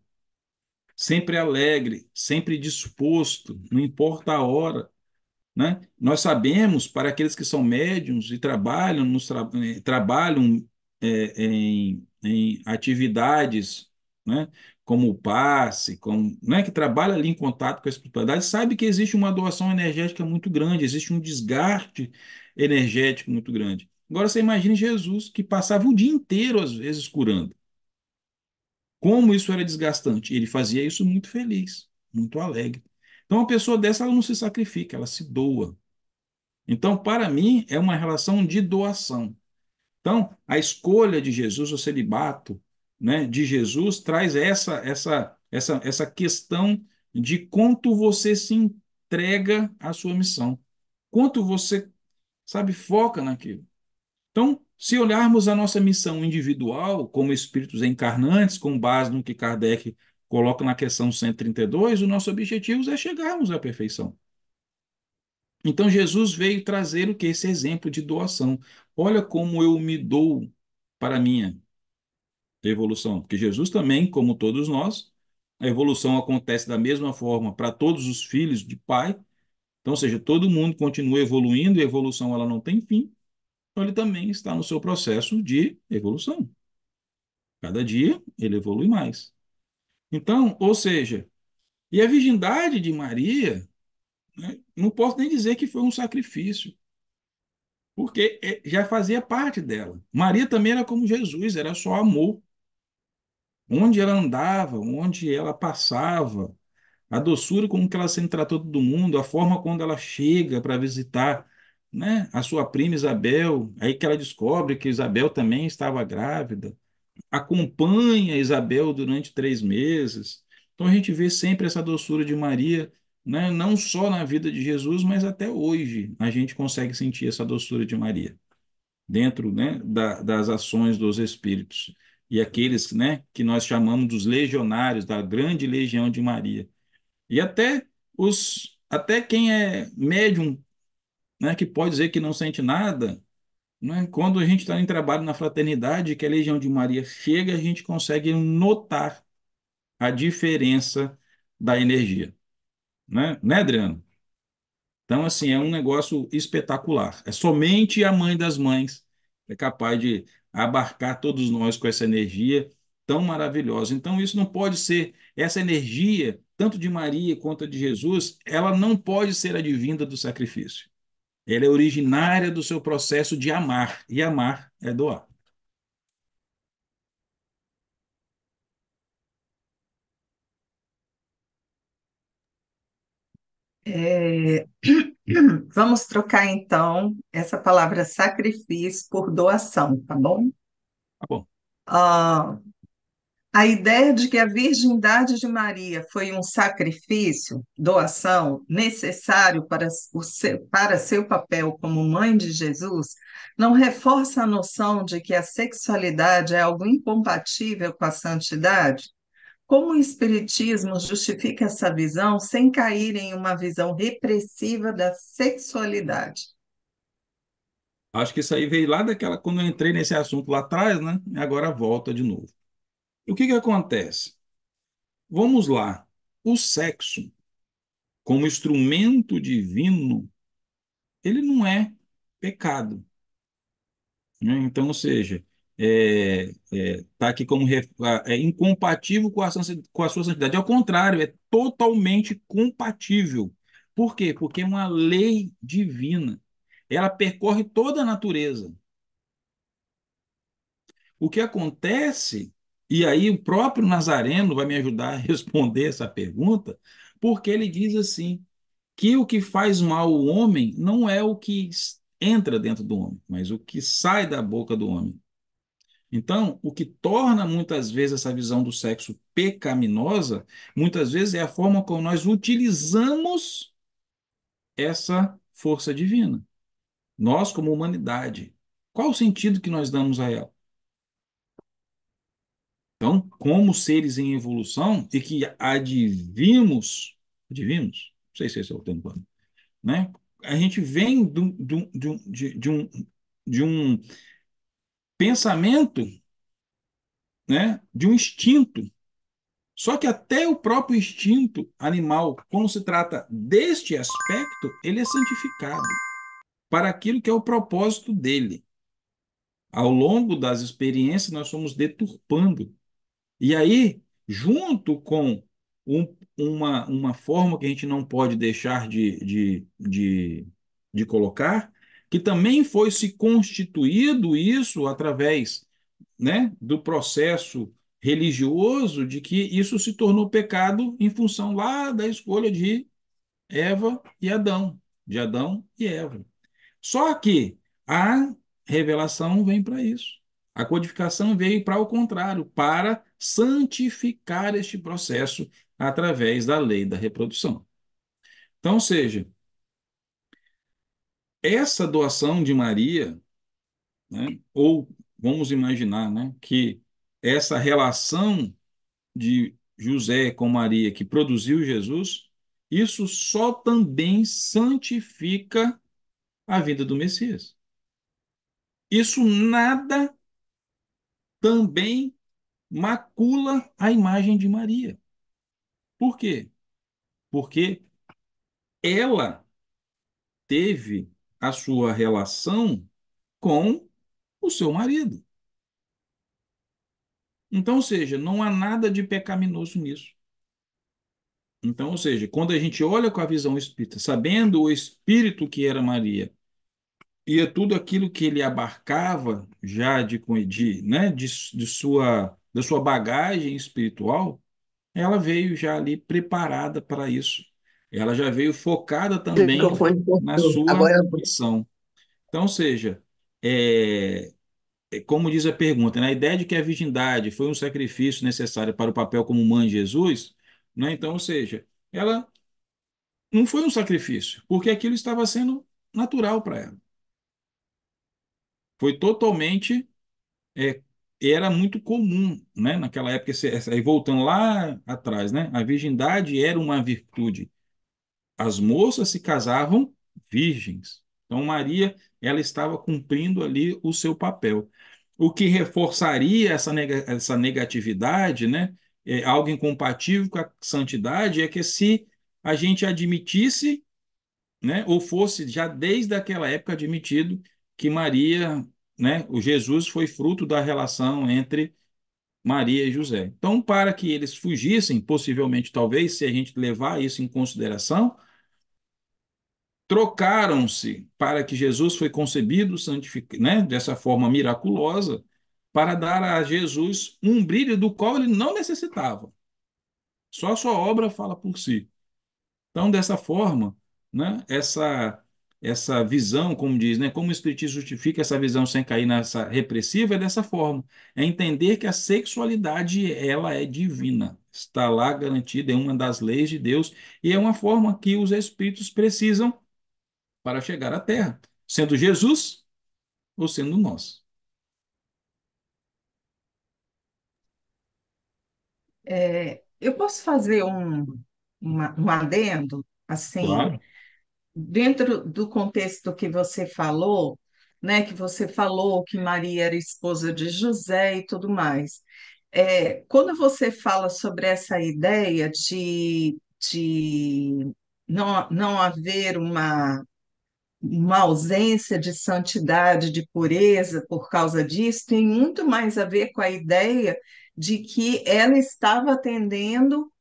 sempre alegre, sempre disposto, não importa a hora. né? Nós sabemos, para aqueles que são médiums e trabalham, trabalham em atividades, né? Como o passe, como, né? Que trabalha ali em contato com a espiritualidade, sabe que existe uma doação energética muito grande, existe um desgaste energético muito grande. Agora você imagine Jesus, que passava o dia inteiro, às vezes, curando. Como isso era desgastante. Ele fazia isso muito feliz, muito alegre. Então, uma pessoa dessa, ela não se sacrifica, ela se doa. Então, para mim, é uma relação de doação. Então, a escolha de Jesus, o celibato, né, de Jesus, traz essa questão de quanto você se entrega à sua missão, quanto você, sabe, foca naquilo. Então, se olharmos a nossa missão individual como espíritos encarnantes, com base no que Kardec coloca na questão 132, o nosso objetivo é chegarmos à perfeição. Então, Jesus veio trazer o que? Esse exemplo de doação. Olha como eu me dou para a minha evolução. Porque Jesus também, como todos nós, a evolução acontece da mesma forma para todos os filhos de pai. Então, ou seja, todo mundo continua evoluindo e a evolução ela não tem fim. Então, ele também está no seu processo de evolução. Cada dia ele evolui mais. Então, ou seja, e a virgindade de Maria, né, não posso nem dizer que foi um sacrifício, porque já fazia parte dela. Maria também era como Jesus, era só amor. Onde ela andava, onde ela passava, a doçura com que ela sempre tratou todo mundo, a forma quando ela chega para visitar, né, a sua prima Isabel, aí que ela descobre que Isabel também estava grávida, acompanha Isabel durante 3 meses. Então a gente vê sempre essa doçura de Maria, né, não só na vida de Jesus, mas até hoje a gente consegue sentir essa doçura de Maria dentro, né, das ações dos espíritos. E aqueles, né, que nós chamamos dos legionários, da grande legião de Maria. E até quem é médium, né, que pode dizer que não sente nada, né, quando a gente está em trabalho na fraternidade, que a legião de Maria chega, a gente consegue notar a diferença da energia, né, Adriano? Então, assim, é um negócio espetacular. É somente a mãe das mães que é capaz de abarcar todos nós com essa energia tão maravilhosa. Então, isso não pode ser, essa energia, tanto de Maria quanto de Jesus, ela não pode ser advinda do sacrifício. Ela é originária do seu processo de amar, e amar é doar. É, vamos trocar então essa palavra sacrifício por doação, tá bom? Tá bom. Ah, a ideia de que a virgindade de Maria foi um sacrifício, doação, necessário para seu papel como mãe de Jesus, não reforça a noção de que a sexualidade é algo incompatível com a santidade? Como o Espiritismo justifica essa visão sem cair em uma visão repressiva da sexualidade? Acho que isso aí veio lá daquela, quando eu entrei nesse assunto lá atrás, né? E agora volta de novo. E o que que acontece? Vamos lá. O sexo, como instrumento divino, ele não é pecado, né? Então, ou seja, tá aqui como é incompatível com a sua santidade. Ao contrário, é totalmente compatível. Por quê? Porque é uma lei divina. Ela percorre toda a natureza. O que acontece, e aí o próprio Nazareno vai me ajudar a responder essa pergunta, porque ele diz assim, que o que faz mal ao homem não é o que entra dentro do homem, mas o que sai da boca do homem. Então, o que torna muitas vezes essa visão do sexo pecaminosa, muitas vezes é a forma como nós utilizamos essa força divina. Nós, como humanidade. Qual o sentido que nós damos a ela? Então, como seres em evolução e que advimos, não sei se esse é o termo, né? A gente vem de um pensamento, né? De um instinto Só que até o próprio instinto animal, quando se trata deste aspecto, ele é santificado para aquilo que é o propósito dele. Ao longo das experiências, nós fomos deturpando. E aí, junto com uma forma que a gente não pode deixar de colocar, que também foi se constituído isso através, né, do processo religioso, de que isso se tornou pecado em função lá da escolha de Eva e Adão, de Adão e Eva. Só que a revelação vem para isso. A codificação veio para o contrário, para santificar este processo através da lei da reprodução. Então, ou seja, essa doação de Maria, né, ou vamos imaginar, né, que essa relação de José com Maria que produziu Jesus, isso só também santifica a vida do Messias. Isso nada também macula a imagem de Maria. Por quê? Porque ela teve a sua relação com o seu marido. Então, ou seja, não há nada de pecaminoso nisso. Então, ou seja, quando a gente olha com a visão espírita, sabendo o espírito que era Maria, e é tudo aquilo que ele abarcava já né, da sua bagagem espiritual, ela veio já ali preparada para isso. Ela já veio focada O também microfone na cortou. sua Agora, missão. Então, ou seja, é, como diz a pergunta, né, a ideia de que a virgindade foi um sacrifício necessário para o papel como mãe de Jesus, né, então, ou seja, ela não foi um sacrifício, porque aquilo estava sendo natural para ela. Foi totalmente, é, era muito comum, né, naquela época, aí voltando lá atrás, né, a virgindade era uma virtude. As moças se casavam virgens. Então, Maria, ela estava cumprindo ali o seu papel. O que reforçaria essa negatividade, né, algo incompatível com a santidade, é que se a gente admitisse, né, ou fosse já desde aquela época admitido que Maria, né, o Jesus foi fruto da relação entre Maria e José. Então, para que eles fugissem, possivelmente, talvez, se a gente levar isso em consideração, trocaram-se para que Jesus foi concebido, né, dessa forma miraculosa, para dar a Jesus um brilho do qual ele não necessitava. Só a sua obra fala por si. Então, dessa forma, né, essa visão, como diz, né, como o Espiritismo justifica essa visão sem cair nessa repressiva, é dessa forma. É entender que a sexualidade, ela é divina. Está lá garantida, é uma das leis de Deus, e é uma forma que os espíritos precisam para chegar à Terra, sendo Jesus ou sendo nós. eu posso fazer um adendo, assim, Claro. dentro do contexto que você falou, né, que você falou que Maria era esposa de José e tudo mais. Quando você fala sobre essa ideia de não haver uma ausência de santidade, de pureza por causa disso, tem muito mais a ver com a ideia de que ela estava atendendo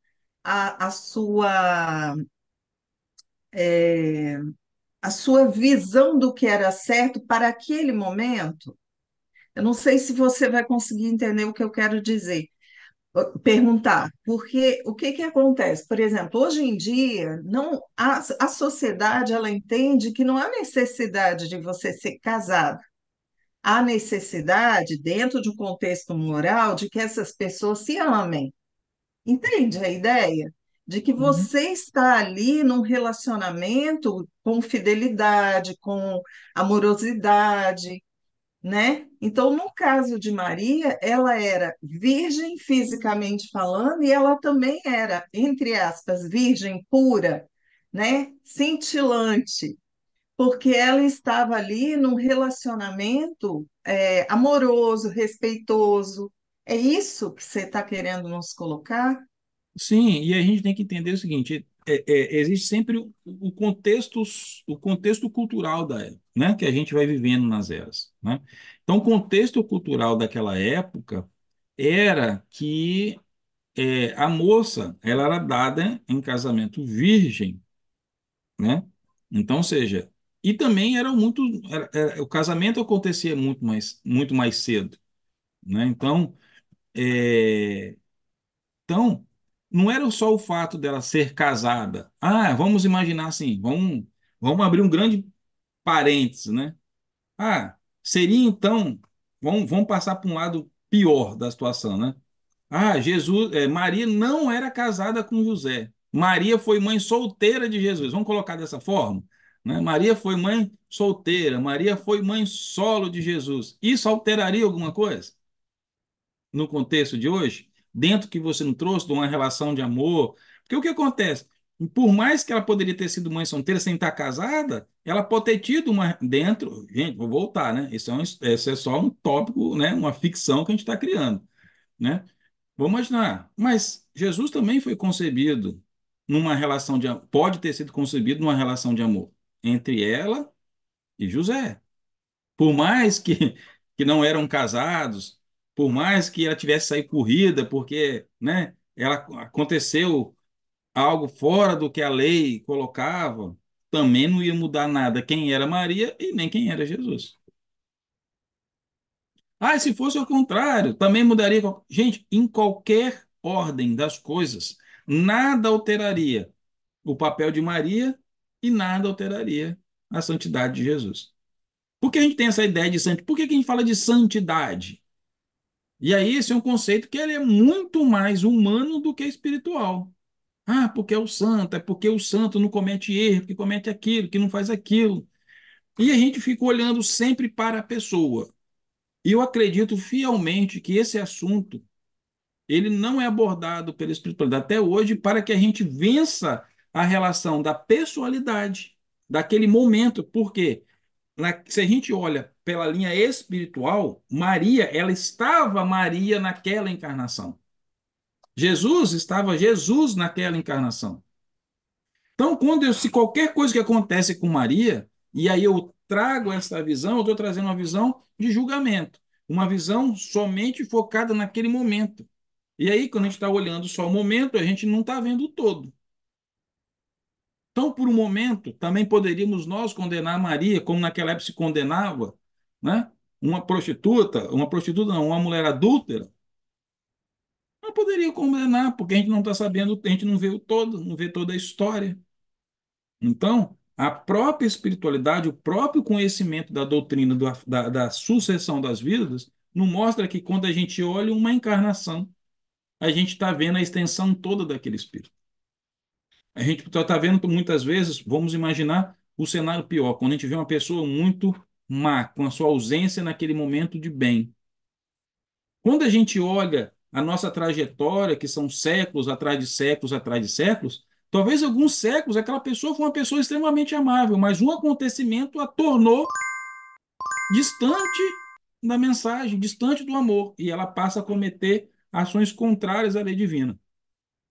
a sua, é, a sua visão do que era certo para aquele momento. Eu não sei se você vai conseguir entender o que eu quero dizer. Perguntar, porque o que que acontece? Por exemplo, hoje em dia, não, a sociedade ela entende que não há necessidade de você ser casado. Há necessidade, dentro de um contexto moral, de que essas pessoas se amem. Entende a ideia? De que Uhum. você está ali num relacionamento com fidelidade, com amorosidade, né? Então, no caso de Maria, ela era virgem fisicamente falando, e ela também era, entre aspas, virgem pura, né? Cintilante, porque ela estava ali num relacionamento amoroso, respeitoso. É isso que você está querendo nos colocar? Sim, e a gente tem que entender o seguinte: existe sempre o contexto cultural da época, né, que a gente vai vivendo nas eras, né? Então, o contexto cultural daquela época era que a moça ela era dada em casamento virgem, né? Então, ou seja, e também era muito, o casamento acontecia muito mais cedo, né? É, então, não era só o fato dela ser casada. Ah, vamos imaginar assim, vamos abrir um grande parênteses, né? Ah, seria então, vamos passar para um lado pior da situação, né? Ah, Maria não era casada com José. Maria foi mãe solteira de Jesus. Vamos colocar dessa forma, né? Maria foi mãe solteira. Maria foi mãe solo de Jesus. Isso alteraria alguma coisa no contexto de hoje? Dentro que você não trouxe de uma relação de amor? Porque o que acontece? Por mais que ela poderia ter sido mãe solteira sem estar casada, ela pode ter tido uma dentro. Gente, vou voltar, né? Isso é só um tópico, né? Uma ficção que a gente está criando, né? Vamos imaginar, mas Jesus também foi concebido numa relação pode ter sido concebido numa relação de amor entre ela e José. Por mais que não eram casados, por mais que ela tivesse saído corrida, porque, né, ela aconteceu algo fora do que a lei colocava, também não ia mudar nada quem era Maria e nem quem era Jesus. Ah, e se fosse ao contrário, também mudaria. Gente, em qualquer ordem das coisas, nada alteraria o papel de Maria e nada alteraria a santidade de Jesus. Por que a gente tem essa ideia de santidade? Por que que a gente fala de santidade? E aí, esse é um conceito que ele é muito mais humano do que espiritual. Ah, porque é o santo, é porque o santo não comete erro, que comete aquilo, que não faz aquilo. E a gente fica olhando sempre para a pessoa. E eu acredito fielmente que esse assunto ele não é abordado pela espiritualidade até hoje para que a gente vença a relação da pessoalidade, daquele momento. Por quê? Se a gente olha pela linha espiritual, Maria, ela estava Maria naquela encarnação. Jesus estava Jesus naquela encarnação. Então, se qualquer coisa que acontece com Maria, e aí eu trago essa visão, eu estou trazendo uma visão de julgamento, uma visão somente focada naquele momento. E aí, quando a gente está olhando só o momento, a gente não está vendo o todo. Então, por um momento, também poderíamos nós condenar Maria, como naquela época se condenava, né? Uma prostituta não, uma mulher adúltera, não poderia condenar, porque a gente não está sabendo, a gente não vê o todo, não vê toda a história. Então, a própria espiritualidade, o próprio conhecimento da doutrina da sucessão das vidas, nos mostra que quando a gente olha uma encarnação, a gente está vendo a extensão toda daquele espírito. A gente está vendo muitas vezes, vamos imaginar o cenário pior, quando a gente vê uma pessoa muito má, com a sua ausência naquele momento de bem. Quando a gente olha a nossa trajetória, que são séculos atrás de séculos atrás de séculos, talvez alguns séculos aquela pessoa foi uma pessoa extremamente amável, mas um acontecimento a tornou distante da mensagem, distante do amor, e ela passa a cometer ações contrárias à lei divina.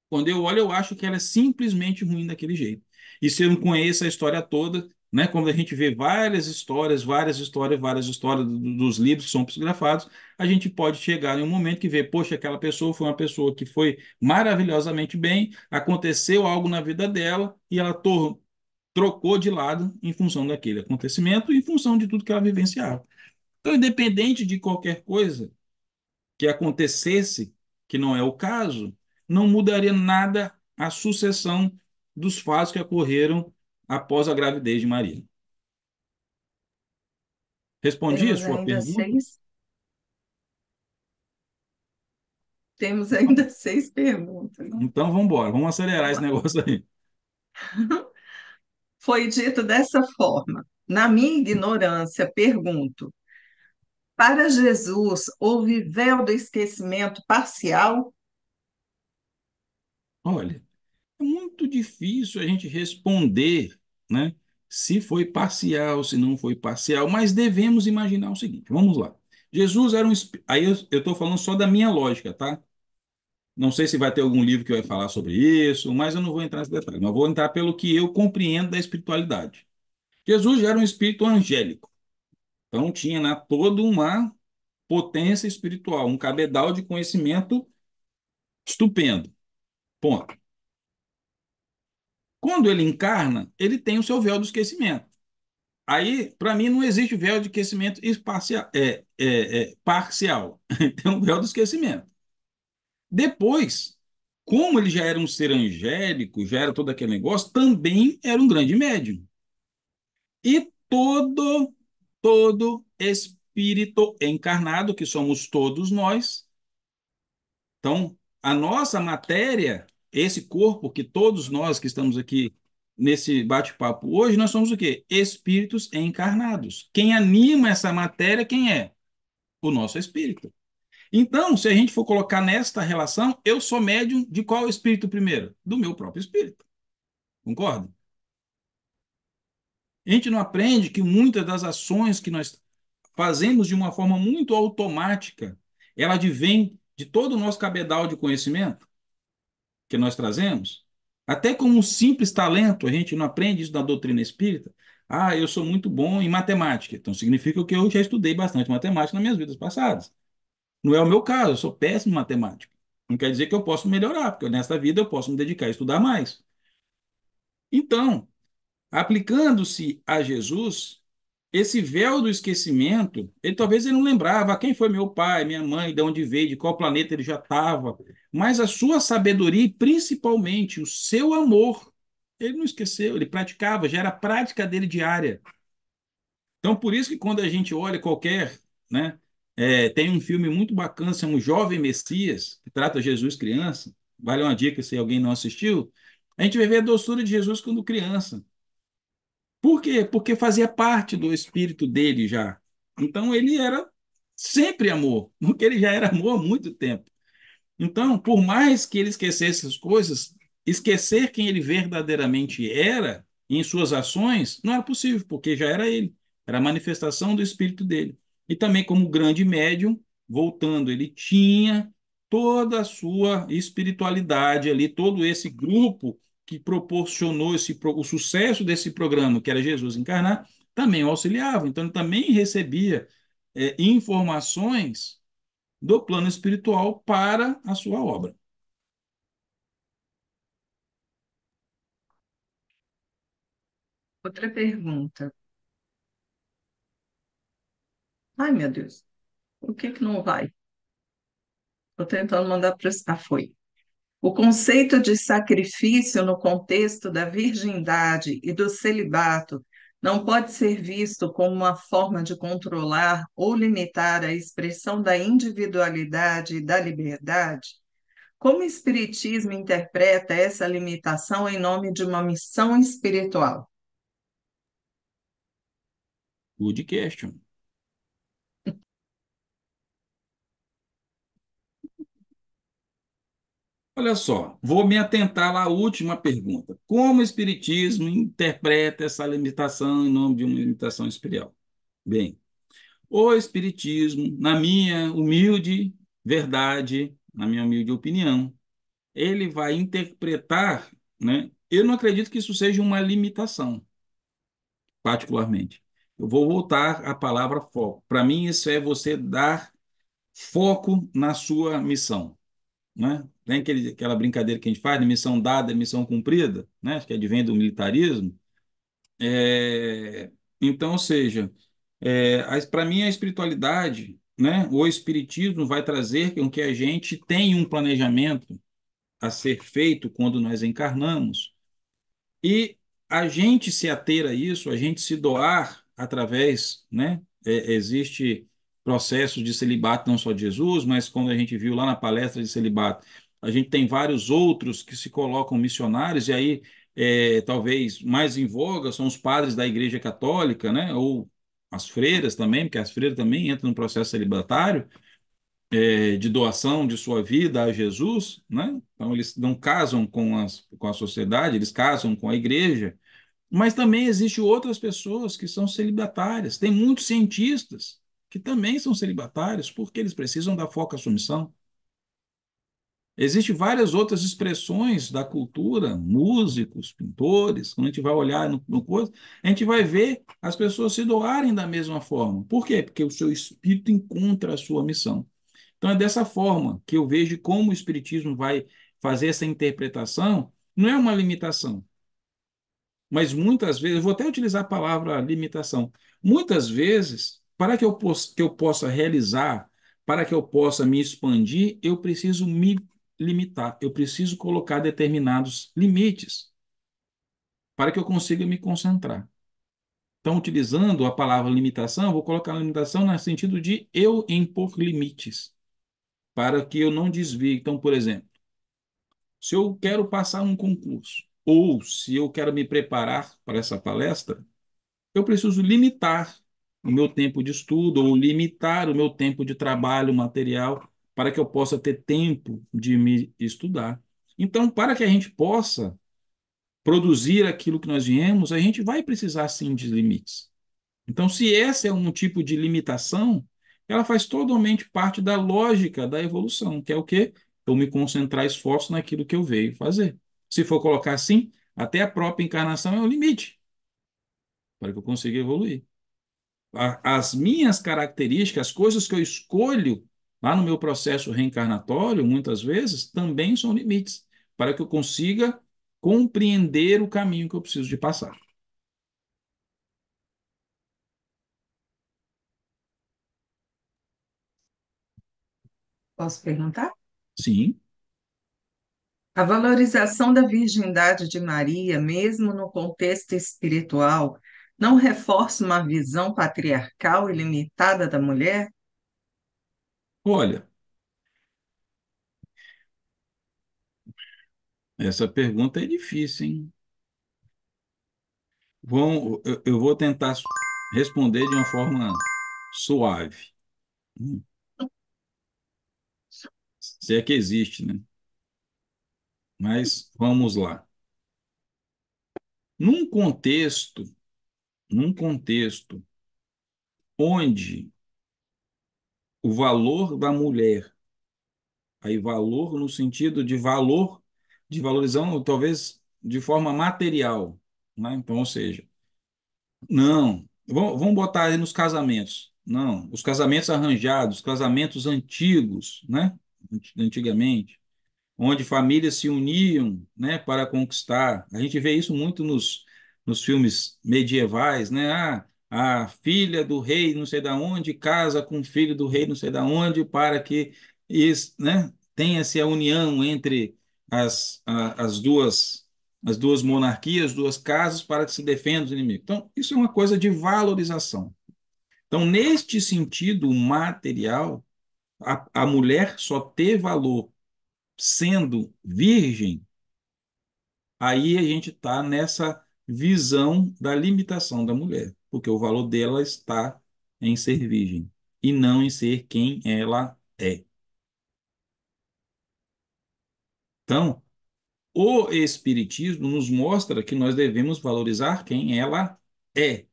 Quando eu olho, eu acho que ela é simplesmente ruim daquele jeito. E se eu não conheço a história toda, né, quando a gente vê várias histórias dos livros que são psicografados, a gente pode chegar em um momento que vê, poxa, aquela pessoa foi uma pessoa que foi maravilhosamente bem, aconteceu algo na vida dela e ela trocou de lado em função daquele acontecimento e em função de tudo que ela vivenciava. Então, independente de qualquer coisa, que acontecesse, que não é o caso, não mudaria nada a sucessão dos fatos que ocorreram após a gravidez de Maria. Respondi a Temos sua ainda pergunta? seis, temos ainda seis perguntas, né? Então vamos embora, vamos acelerar Vamos esse lá. negócio aí. Foi dito dessa forma. Na minha ignorância, pergunto: para Jesus, houve véu do esquecimento parcial? Olha, é muito difícil a gente responder, né, se foi parcial, se não foi parcial, mas devemos imaginar o seguinte, vamos lá. Jesus era um... Aí eu estou falando só da minha lógica, tá? Não sei se vai ter algum livro que vai falar sobre isso, mas eu não vou entrar nesse detalhe. Mas vou entrar pelo que eu compreendo da espiritualidade. Jesus já era um espírito angélico. Então tinha, né, toda uma potência espiritual, um cabedal de conhecimento estupendo. Ponto. Quando ele encarna, ele tem o seu véu do esquecimento. Aí, para mim, não existe véu de esquecimento parcial. Tem um véu do esquecimento. Depois, como ele já era um ser angélico, já era todo aquele negócio, também era um grande médium. E todo espírito encarnado, que somos todos nós, então, a nossa matéria, esse corpo que todos nós que estamos aqui nesse bate-papo hoje, nós somos o quê? Espíritos encarnados. Quem anima essa matéria, quem é? O nosso espírito. Então, se a gente for colocar nesta relação, eu sou médium de qual espírito primeiro? Do meu próprio espírito. Concorda? A gente não aprende que muitas das ações que nós fazemos de uma forma muito automática, ela advém de todo o nosso cabedal de conhecimento que nós trazemos, até como um simples talento, a gente não aprende isso da doutrina espírita. Ah, eu sou muito bom em matemática, então significa que eu já estudei bastante matemática nas minhas vidas passadas. Não é o meu caso, eu sou péssimo em matemática. Não quer dizer que eu posso melhorar, porque nesta vida eu posso me dedicar a estudar mais. Então, aplicando-se a Jesus, esse véu do esquecimento, ele não lembrava quem foi meu pai, minha mãe, de onde veio, de qual planeta ele já estava, mas a sua sabedoria e principalmente o seu amor, ele não esqueceu, ele praticava, já era a prática dele diária. Então, por isso que quando a gente olha qualquer, né, tem um filme muito bacana, chama O Jovem Messias, que trata Jesus criança, vale uma dica se alguém não assistiu, a gente vai ver a doçura de Jesus quando criança. Por quê? Porque fazia parte do espírito dele já. Então ele era sempre amor, porque ele já era amor há muito tempo. Então, por mais que ele esquecesse as coisas, esquecer quem ele verdadeiramente era em suas ações não era possível, porque já era ele, era a manifestação do espírito dele. E também, como grande médium, voltando, ele tinha toda a sua espiritualidade ali, todo esse grupo que proporcionou o sucesso desse programa, que era Jesus encarnar, também o auxiliava. Então, ele também recebia informações do plano espiritual para a sua obra. Outra pergunta. Ai, meu Deus, o que que não vai? Estou tentando mandar para. Ah, foi. O conceito de sacrifício no contexto da virgindade e do celibato não pode ser visto como uma forma de controlar ou limitar a expressão da individualidade e da liberdade? Como o Espiritismo interpreta essa limitação em nome de uma missão espiritual? Good question. Olha só, vou me atentar lá à última pergunta. Como o Espiritismo interpreta essa limitação em nome de uma limitação espiritual? Bem, o Espiritismo, na minha humilde verdade, na minha humilde opinião, ele vai interpretar, né? Eu não acredito que isso seja uma limitação, particularmente. Eu vou voltar à palavra foco. Para mim, isso é você dar foco na sua missão, né? Tem aquela brincadeira que a gente faz, de missão dada, missão cumprida, né? Acho que advém do militarismo. É, então, ou seja, para mim a espiritualidade, né? O espiritismo vai trazer com que a gente tenha um planejamento a ser feito quando nós encarnamos e a gente se ater a isso, a gente se doar através, né? Existe processos de celibato não só de Jesus, mas quando a gente viu lá na palestra de celibato, a gente tem vários outros que se colocam missionários, e aí talvez mais em voga são os padres da Igreja Católica, né? Ou as freiras também, porque as freiras também entram no processo celibatário, de doação de sua vida a Jesus, né? Então eles não casam com a sociedade, eles casam com a igreja, mas também existem outras pessoas que são celibatárias. Tem muitos cientistas que também são celibatários porque eles precisam dar foco à sua missão. Existem várias outras expressões da cultura, músicos, pintores. Quando a gente vai olhar no coisa, a gente vai ver as pessoas se doarem da mesma forma. Por quê? Porque o seu espírito encontra a sua missão. Então, é dessa forma que eu vejo como o Espiritismo vai fazer essa interpretação. Não é uma limitação, mas muitas vezes, eu vou até utilizar a palavra limitação. Muitas vezes, para que eu possa realizar, para que eu possa me expandir, eu preciso me limitar, eu preciso colocar determinados limites para que eu consiga me concentrar. Então, utilizando a palavra limitação, eu vou colocar a limitação no sentido de eu impor limites, para que eu não desvie. Então, por exemplo, se eu quero passar um concurso, ou se eu quero me preparar para essa palestra, eu preciso limitar o meu tempo de estudo ou limitar o meu tempo de trabalho material para que eu possa ter tempo de me estudar. Então, para que a gente possa produzir aquilo que nós viemos, a gente vai precisar sim de limites. Então, se esse é um tipo de limitação, ela faz totalmente parte da lógica da evolução, que é o quê? Eu me concentrar esforço naquilo que eu veio fazer. Se for colocar assim, até a própria encarnação é o limite para que eu consiga evoluir. As minhas características, as coisas que eu escolho lá no meu processo reencarnatório, muitas vezes, também são limites para que eu consiga compreender o caminho que eu preciso de passar. Posso perguntar? Sim. A valorização da virgindade de Maria, mesmo no contexto espiritual, não reforça uma visão patriarcal e limitada da mulher? Olha, essa pergunta é difícil, hein? Eu vou tentar responder de uma forma suave, se é que existe, né? Mas vamos lá. Num contexto, num contexto onde o valor da mulher, aí valor no sentido de valor, de valorização, talvez de forma material, né? Então, ou seja, não, vamos botar aí nos casamentos. Não, os casamentos arranjados, casamentos antigos, né? Antigamente, onde famílias se uniam, né, para conquistar. A gente vê isso muito nos filmes medievais, né? A filha do rei não sei da onde casa com o filho do rei não sei da onde para que isso, né, tenha-se a união entre as duas monarquias, duas casas para que se defenda os inimigos. Então, isso é uma coisa de valorização. Então, neste sentido material, a mulher só ter valor sendo virgem, aí a gente está nessa visão da limitação da mulher, porque o valor dela está em ser virgem e não em ser quem ela é. Então, o Espiritismo nos mostra que nós devemos valorizar quem ela é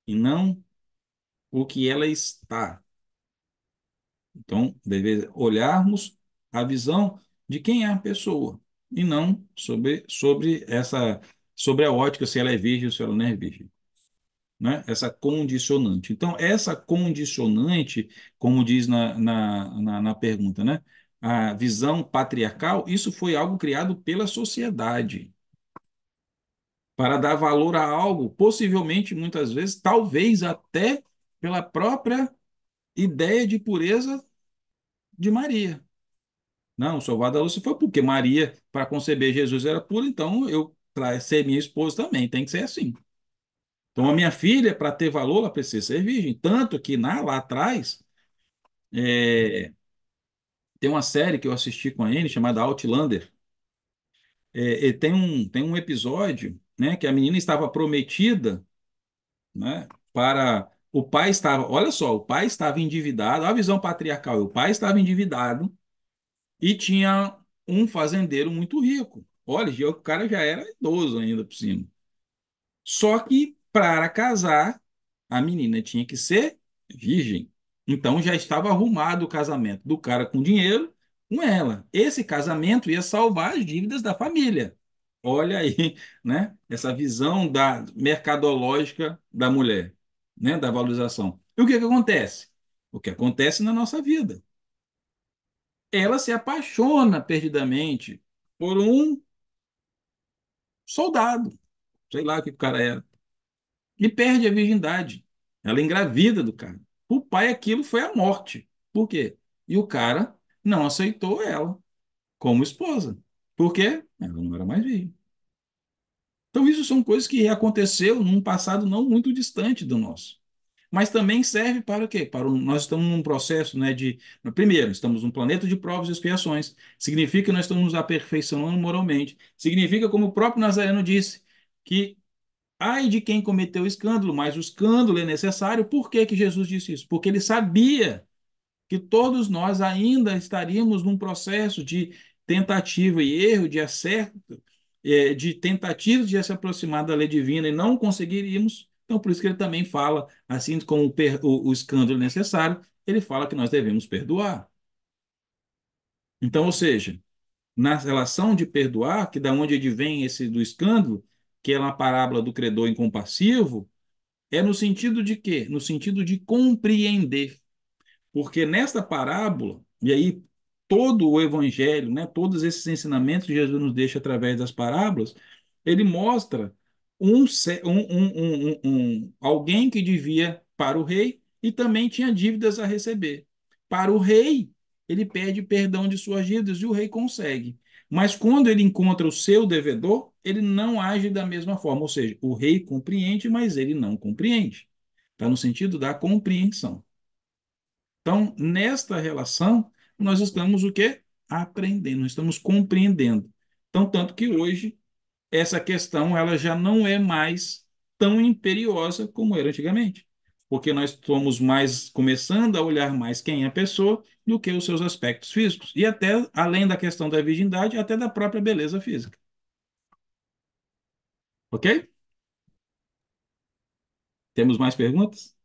e não o que ela está. Então, deve olharmos a visão de quem é a pessoa e não sobre a ótica se ela é virgem ou se ela não é virgem, né? Essa condicionante. Então, essa condicionante, como diz na pergunta, né? A visão patriarcal, isso foi algo criado pela sociedade para dar valor a algo, possivelmente, muitas vezes, talvez até pela própria ideia de pureza de Maria. Não, o Salvador da Lúcia foi porque Maria, para conceber Jesus, era pura, então eu, para ser minha esposa também, tem que ser assim. Então, a minha filha, para ter valor, ela precisa ser virgem. Tanto que lá atrás, é, tem uma série que eu assisti com ele, chamada Outlander. E tem um episódio, né, que a menina estava prometida, né, para. O pai estava, olha só, o pai estava endividado, a visão patriarcal, o pai estava endividado e tinha um fazendeiro muito rico. Olha, o cara já era idoso ainda por cima. Só que para casar, a menina tinha que ser virgem. Então já estava arrumado o casamento do cara com dinheiro com ela. Esse casamento ia salvar as dívidas da família. Olha aí, né? Essa visão da mercadológica da mulher, né? Da valorização. E o que que acontece? O que acontece na nossa vida? Ela se apaixona perdidamente por um soldado, sei lá o que o cara é, e perde a virgindade. Ela engravida do cara. O pai, aquilo foi a morte. Por quê? E o cara não aceitou ela como esposa. Por quê? Ela não era mais virgem. Então, isso são coisas que aconteceu num passado não muito distante do nosso. Mas também serve para o quê? Nós estamos num processo, né, de... Primeiro, estamos num planeta de provas e expiações. Significa que nós estamos nos aperfeiçoando moralmente. Significa, como o próprio Nazareno disse, que ai de quem cometeu o escândalo, mas o escândalo é necessário. Por que que Jesus disse isso? Porque ele sabia que todos nós ainda estaríamos num processo de tentativa e erro, de acerto, de tentativas de se aproximar da lei divina e não conseguiríamos. Então, por isso que ele também fala, assim como o escândalo é necessário, ele fala que nós devemos perdoar. Então, ou seja, na relação de perdoar, que da onde advém esse do escândalo, que é uma parábola do credor incompassivo, é no sentido de quê? No sentido de compreender. Porque nesta parábola, e aí todo o evangelho, né, todos esses ensinamentos que Jesus nos deixa através das parábolas, ele mostra alguém que devia para o rei e também tinha dívidas a receber. Para o rei, ele pede perdão de suas dívidas e o rei consegue. Mas quando ele encontra o seu devedor, ele não age da mesma forma. Ou seja, o rei compreende, mas ele não compreende. Está no sentido da compreensão. Então, nesta relação, nós estamos o quê? Aprendendo, nós estamos compreendendo. Então, tanto que hoje essa questão ela já não é mais tão imperiosa como era antigamente, porque nós estamos mais começando a olhar mais quem é a pessoa do que os seus aspectos físicos e até além da questão da virgindade, até da própria beleza física. Ok? Temos mais perguntas?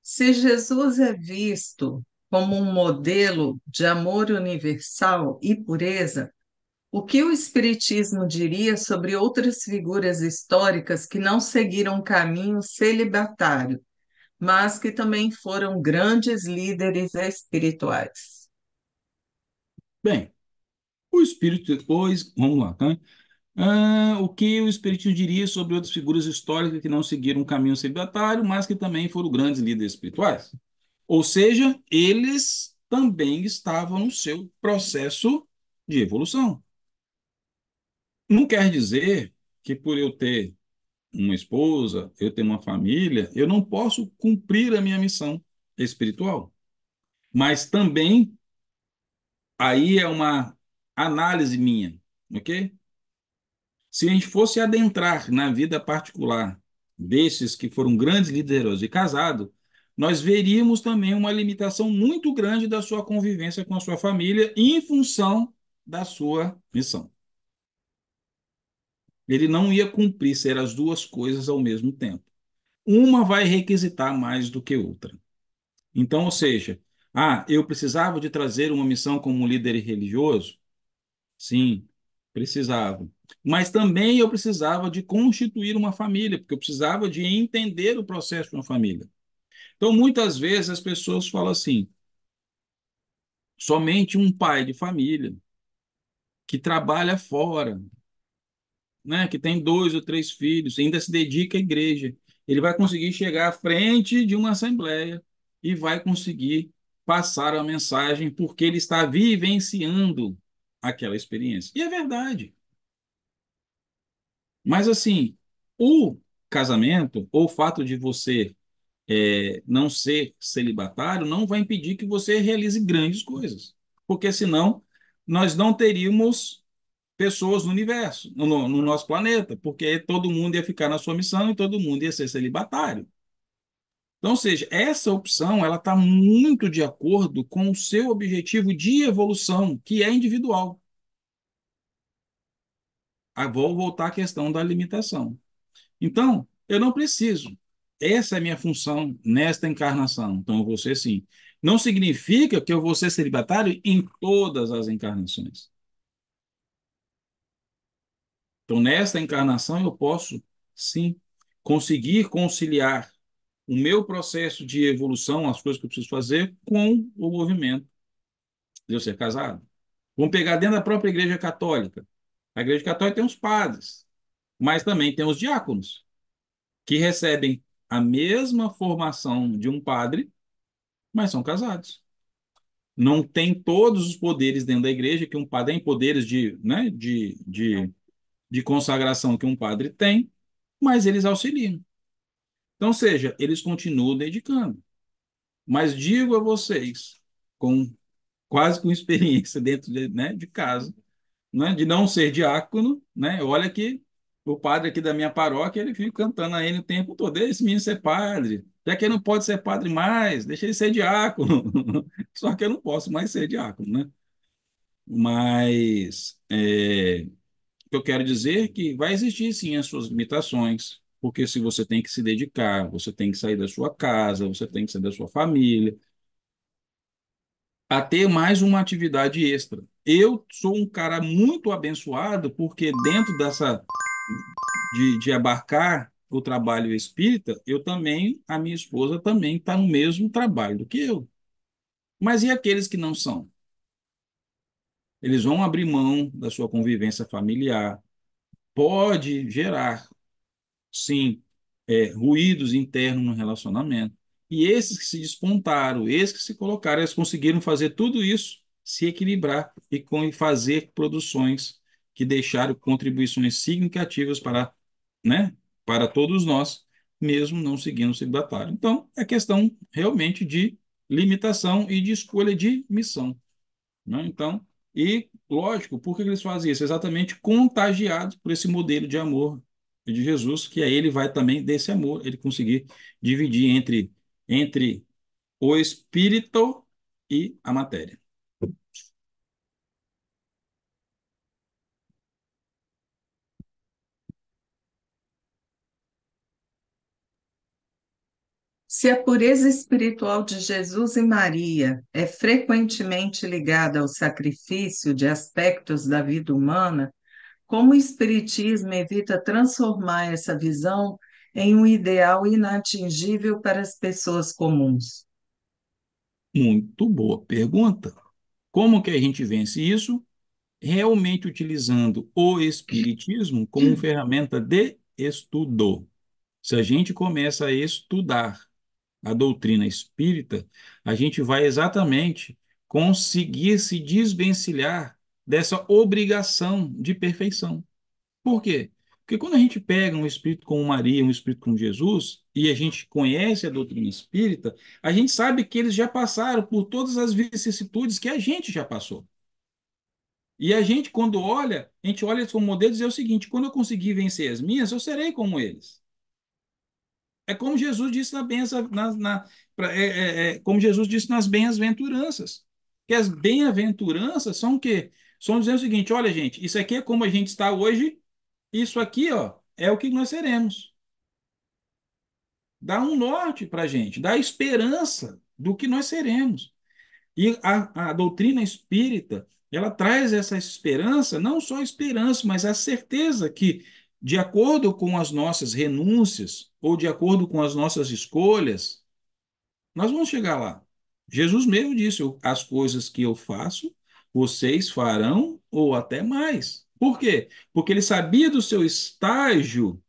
Se Jesus é visto como um modelo de amor universal e pureza, o que o Espiritismo diria sobre outras figuras históricas que não seguiram um caminho celibatário, mas que também foram grandes líderes espirituais? Bem, o espírito depois, vamos lá, tá? O que o Espiritismo diria sobre outras figuras históricas que não seguiram um caminho celibatário, mas que também foram grandes líderes espirituais? Ou seja, eles também estavam no seu processo de evolução. Não quer dizer que por eu ter uma esposa, eu ter uma família, eu não posso cumprir a minha missão espiritual. Mas também aí é uma análise minha, ok? Se a gente fosse adentrar na vida particular desses que foram grandes líderes e casados, nós veríamos também uma limitação muito grande da sua convivência com a sua família em função da sua missão. Ele não ia cumprir ser as duas coisas ao mesmo tempo. Uma vai requisitar mais do que outra. Então, ou seja, eu precisava de trazer uma missão como líder religioso? Sim, precisava. Mas também eu precisava de constituir uma família, porque eu precisava de entender o processo de uma família. Então, muitas vezes as pessoas falam assim: somente um pai de família que trabalha fora, né, que tem 2 ou 3 filhos, ainda se dedica à igreja, ele vai conseguir chegar à frente de uma assembleia e vai conseguir passar a mensagem porque ele está vivenciando aquela experiência. E é verdade. Mas assim, o casamento, ou o fato de você não ser celibatário, não vai impedir que você realize grandes coisas. Porque senão nós não teríamos pessoas no universo, no nosso planeta, porque todo mundo ia ficar na sua missão e todo mundo ia ser celibatário. Então, ou seja, essa opção ela está muito de acordo com o seu objetivo de evolução, que é individual. Vou voltar à questão da limitação. Então, eu não preciso. Essa é a minha função nesta encarnação. Então, eu vou ser assim. Não significa que eu vou ser celibatário em todas as encarnações. Então, nesta encarnação, eu posso, sim, conseguir conciliar o meu processo de evolução, as coisas que eu preciso fazer, com o movimento de eu ser casado. Vamos pegar dentro da própria Igreja Católica. A Igreja Católica tem os padres, mas também tem os diáconos, que recebem a mesma formação de um padre, mas são casados. Não tem todos os poderes dentro da igreja que um padre tem, poderes de consagração que um padre tem, mas eles auxiliam. Então, seja, eles continuam dedicando. Mas digo a vocês, com quase com experiência dentro de casa, né, de não ser diácono, né? Olha que o padre aqui da minha paróquia, ele fica cantando a ele o tempo todo, deixa esse menino ser padre, já que ele não pode ser padre mais, deixa ele ser diácono. Só que eu não posso mais ser diácono, né? Mas o que eu quero dizer é que vai existir sim as suas limitações, porque se você tem que se dedicar, você tem que sair da sua casa, você tem que sair da sua família, a ter mais uma atividade extra. Eu sou um cara muito abençoado porque dentro dessa de abarcar o trabalho espírita, eu também, a minha esposa também está no mesmo trabalho do que eu. Mas e aqueles que não são? Eles vão abrir mão da sua convivência familiar. Pode gerar, sim, ruídos internos no relacionamento. E esses que se despontaram, esses que se colocaram, eles conseguiram fazer tudo isso, se equilibrar e fazer produções que deixaram contribuições significativas né, para todos nós, mesmo não seguindo o celibatário. Então, é questão realmente de limitação e de escolha de missão, né? Então, e lógico, por que eles fazem isso? Exatamente contagiados por esse modelo de amor de Jesus, que aí ele vai também desse amor, ele conseguir dividir entre o espírito e a matéria. Se a pureza espiritual de Jesus e Maria é frequentemente ligada ao sacrifício de aspectos da vida humana, como o Espiritismo evita transformar essa visão em um ideal inatingível para as pessoas comuns? Muito boa pergunta. Como que a gente vence isso? Realmente utilizando o espiritismo como ferramenta de estudo. Se a gente começa a estudar a doutrina espírita, a gente vai exatamente conseguir se desvencilhar dessa obrigação de perfeição. Por quê? Porque quando a gente pega um espírito como Maria, um espírito como Jesus, e a gente conhece a doutrina espírita, a gente sabe que eles já passaram por todas as vicissitudes que a gente já passou. E a gente, quando olha, a gente olha eles como modelos e diz o seguinte: quando eu conseguir vencer as minhas, eu serei como eles. É como Jesus disse como Jesus disse nas bem-aventuranças. Que as bem-aventuranças são o quê? São dizendo o seguinte: olha, gente, isso aqui é como a gente está hoje, isso aqui, ó, é o que nós seremos. Dá um norte para a gente, dá esperança do que nós seremos. E a doutrina espírita, ela traz essa esperança, não só esperança, mas a certeza que, de acordo com as nossas renúncias, ou de acordo com as nossas escolhas, nós vamos chegar lá. Jesus mesmo disse: as coisas que eu faço, vocês farão, ou até mais. Por quê? Porque ele sabia do seu estágio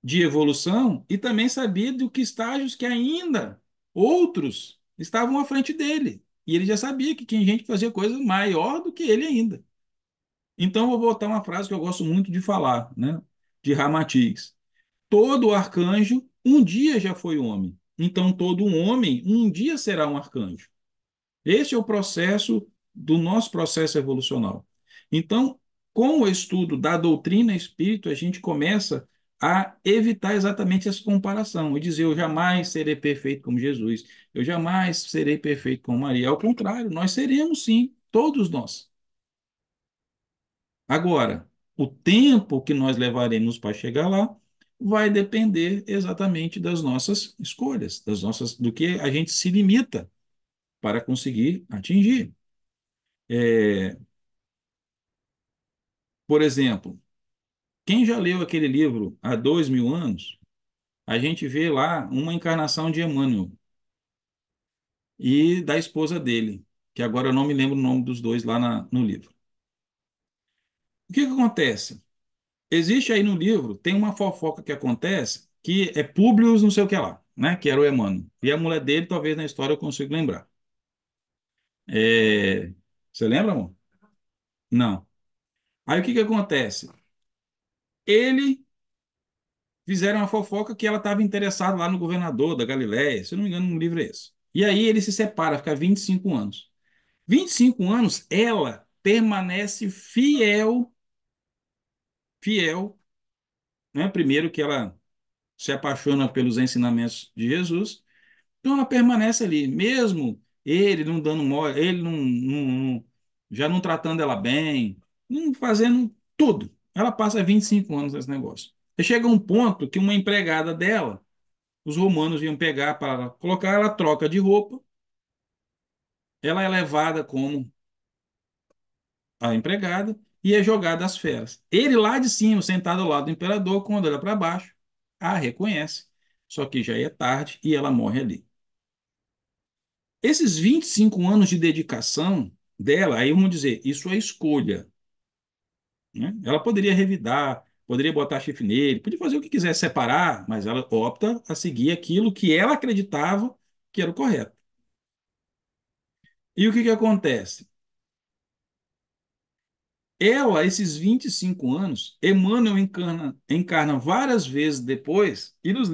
de evolução e também sabia do que estágios que ainda outros estavam à frente dele. E ele já sabia que tinha gente que fazia coisa maior do que ele ainda. Então, eu vou botar uma frase que eu gosto muito de falar, né? De Ramatiz. Todo arcanjo um dia já foi homem. Então, todo um homem um dia será um arcanjo. Esse é o processo do nosso processo evolucional. Então, com o estudo da doutrina espírita, a gente começa a evitar exatamente essa comparação e dizer: eu jamais serei perfeito como Jesus, eu jamais serei perfeito como Maria. Ao contrário, nós seremos sim, todos nós. Agora, o tempo que nós levaremos para chegar lá vai depender exatamente das nossas escolhas, do que a gente se limita para conseguir atingir. É, por exemplo, quem já leu aquele livro há 2000 anos, a gente vê lá uma encarnação de Emmanuel e da esposa dele, que agora eu não me lembro o nome dos dois lá no livro. O que que acontece? Existe aí no livro, tem uma fofoca que acontece, que é Públio não sei o que lá, né? Que era o Emmanuel. E a mulher dele, talvez na história eu consiga lembrar. É, você lembra, amor? Não. Aí o que que acontece? Ele fizeram uma fofoca que ela estava interessada lá no governador da Galiléia, se eu não me engano, no livro é esse. E aí ele se separa, fica 25 anos. 25 anos, ela permanece fiel, fiel, né? Primeiro que ela se apaixona pelos ensinamentos de Jesus, então ela permanece ali, mesmo ele não dando mole, ele já não tratando ela bem, não fazendo tudo. Ela passa 25 anos nesse negócio. E chega um ponto que uma empregada dela, os romanos iam pegar para colocar, ela troca de roupa, ela é levada como a empregada e é jogada às feras. Ele lá de cima, sentado ao lado do imperador, quando olha para baixo, a reconhece. Só que já é tarde e ela morre ali. Esses 25 anos de dedicação dela, aí vamos dizer, isso é escolha, né? Ela poderia revidar, poderia botar chifre nele, podia fazer o que quiser, separar, mas ela opta a seguir aquilo que ela acreditava que era o correto. E o que que acontece? Ela, esses 25 anos, Emmanuel encarna várias vezes depois, e dos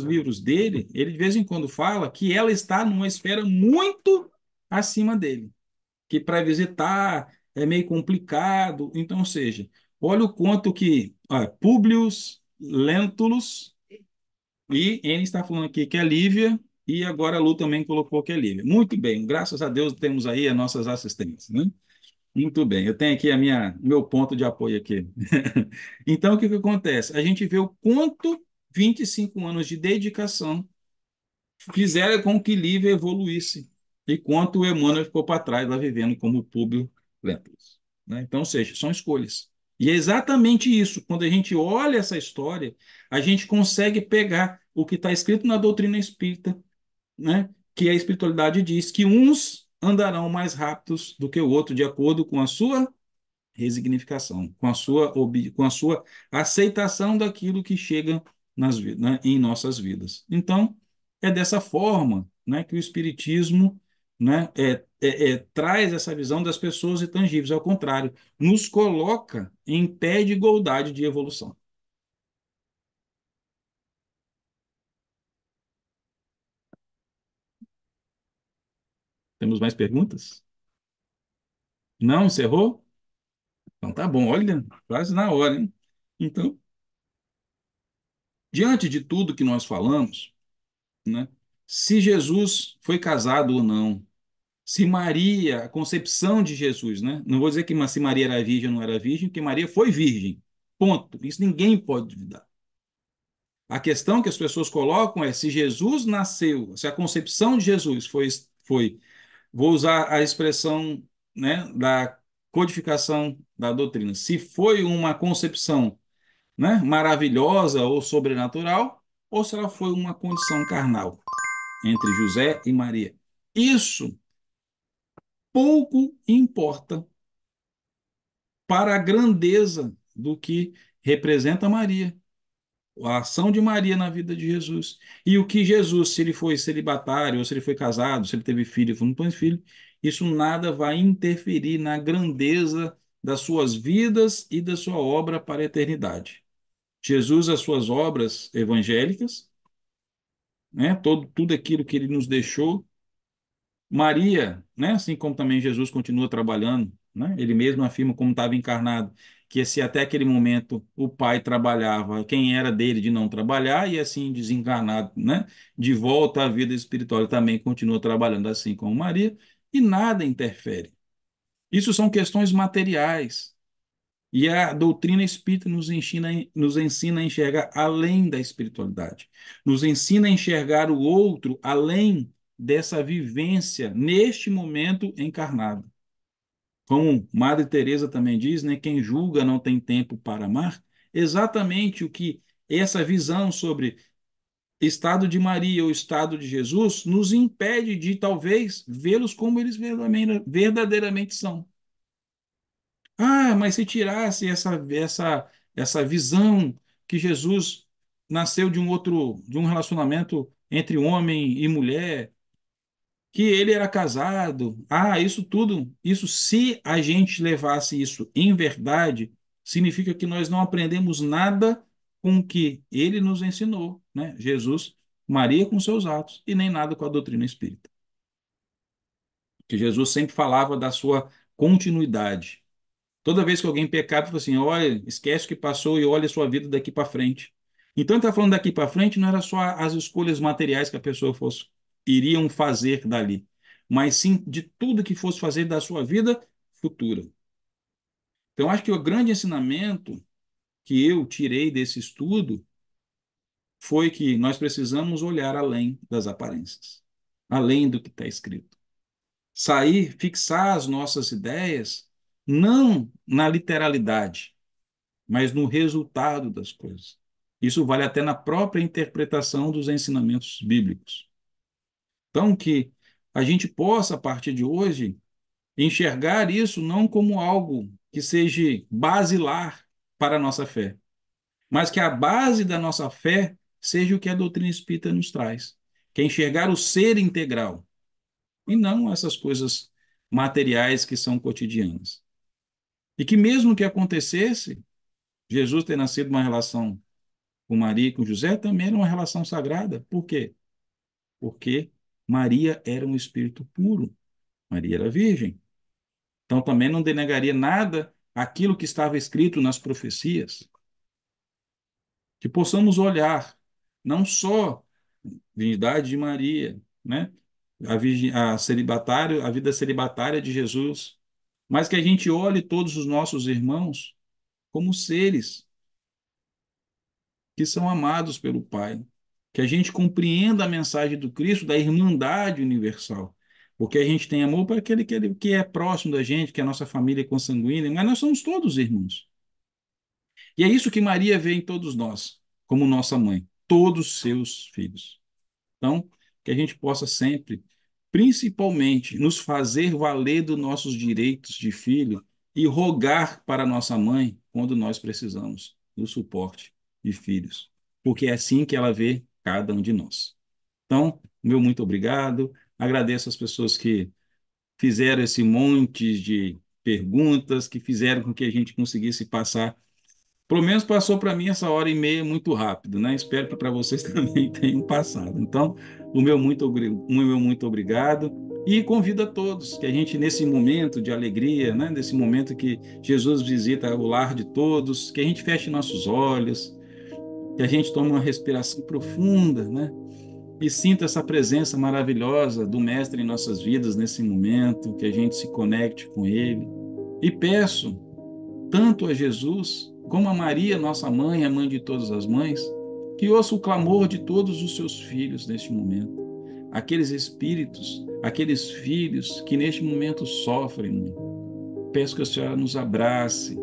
livros dele, ele de vez em quando fala que ela está numa esfera muito acima dele, que para visitar é meio complicado. Então, ou seja, olha o quanto que Públio Lentulus, e ele está falando aqui que é Lívia, e agora a Lu também colocou que é Lívia. Muito bem, graças a Deus temos aí as nossas assistentes, né? Muito bem, eu tenho aqui meu ponto de apoio aqui. Então, o que que acontece? A gente vê o quanto 25 anos de dedicação fizeram com que Lívia evoluísse e quanto o Emmanuel ficou para trás lá vivendo como Públio Lentulus, né? Então, ou seja, são escolhas. E é exatamente isso. Quando a gente olha essa história, a gente consegue pegar o que está escrito na doutrina espírita, né? Que a espiritualidade diz que uns andarão mais rápidos do que o outro, de acordo com a sua resignificação, com a sua aceitação daquilo que chega né, em nossas vidas. Então, é dessa forma, né, que o Espiritismo, né, traz essa visão das pessoas intangíveis, ao contrário, nos coloca em pé de igualdade de evolução. Temos mais perguntas? Não? Encerrou? Então tá bom, olha, quase na hora, hein? Então, diante de tudo que nós falamos, né, se Jesus foi casado ou não, se Maria, a concepção de Jesus, né? Não vou dizer que se Maria era virgem ou não era virgem, porque Maria foi virgem. Ponto. Isso ninguém pode duvidar. A questão que as pessoas colocam é se Jesus nasceu, se a concepção de Jesus vou usar a expressão, né, da codificação da doutrina, se foi uma concepção, né, maravilhosa ou sobrenatural, ou se ela foi uma condição carnal entre José e Maria. Isso pouco importa para a grandeza do que representa Maria, a ação de Maria na vida de Jesus. E o que Jesus, se ele foi celibatário, ou se ele foi casado, se ele teve filho, ou não teve filho, isso nada vai interferir na grandeza das suas vidas e da sua obra para a eternidade. Jesus, as suas obras evangélicas, né, tudo aquilo que ele nos deixou. Maria, né, assim como também Jesus continua trabalhando, né, ele mesmo afirma como estava encarnado, que se até aquele momento o pai trabalhava, quem era dele de não trabalhar, e assim desencarnado, né, de volta à vida espiritual, ele também continua trabalhando assim como Maria, e nada interfere. Isso são questões materiais. E a doutrina espírita nos ensina a enxergar além da espiritualidade, nos ensina a enxergar o outro além dessa vivência neste momento encarnado. Como Madre Teresa também diz, né, quem julga não tem tempo para amar, exatamente o que essa visão sobre estado de Maria ou estado de Jesus nos impede de talvez vê-los como eles verdadeiramente são. Ah, mas se tirasse essa visão que Jesus nasceu de um relacionamento entre homem e mulher, que ele era casado. Ah, isso tudo, isso se a gente levasse isso em verdade, significa que nós não aprendemos nada com o que ele nos ensinou, né? Jesus, Maria com seus atos e nem nada com a doutrina espírita. Que Jesus sempre falava da sua continuidade. Toda vez que alguém pecava, fala assim, olha, esquece o que passou e olha a sua vida daqui para frente. Então, ele está falando daqui para frente, não era só as escolhas materiais que a pessoa iriam fazer dali, mas sim de tudo que fosse fazer da sua vida futura. Então, acho que o grande ensinamento que eu tirei desse estudo foi que nós precisamos olhar além das aparências, além do que está escrito. Sair, fixar as nossas ideias, não na literalidade, mas no resultado das coisas. Isso vale até na própria interpretação dos ensinamentos bíblicos. Então, que a gente possa, a partir de hoje, enxergar isso não como algo que seja basilar para a nossa fé, mas que a base da nossa fé seja o que a doutrina espírita nos traz, que é enxergar o ser integral, e não essas coisas materiais que são cotidianas. E que mesmo que acontecesse, Jesus ter nascido uma relação com Maria e com José também era uma relação sagrada. Por quê? Porque Maria era um espírito puro. Maria era virgem. Então também não denegaria nada aquilo que estava escrito nas profecias. Que possamos olhar não só a virgindade de Maria, né? A vida celibatária de Jesus, mas que a gente olhe todos os nossos irmãos como seres que são amados pelo Pai, que a gente compreenda a mensagem do Cristo da irmandade universal, porque a gente tem amor para aquele que é próximo da gente, que é a nossa família consanguínea, mas nós somos todos irmãos. E é isso que Maria vê em todos nós, como nossa mãe, todos seus filhos. Então, que a gente possa sempre, principalmente, nos fazer valer dos nossos direitos de filho e rogar para nossa mãe quando nós precisamos do suporte de filhos, porque é assim que ela vê cada um de nós. Então, meu muito obrigado. Agradeço as pessoas que fizeram esse monte de perguntas, que fizeram com que a gente conseguisse passar. Pelo menos passou para mim essa hora e meia muito rápido, né? Espero que para vocês também tenham passado. Então, o meu muito obrigado e convido a todos que a gente nesse momento de alegria, né? Nesse momento que Jesus visita o lar de todos, que a gente feche nossos olhos, que a gente tome uma respiração profunda, né? E sinta essa presença maravilhosa do Mestre em nossas vidas nesse momento, que a gente se conecte com Ele. E peço tanto a Jesus como a Maria, nossa mãe, a mãe de todas as mães, que ouça o clamor de todos os seus filhos neste momento. Aqueles espíritos, aqueles filhos que neste momento sofrem, mãe. Peço que a senhora nos abrace,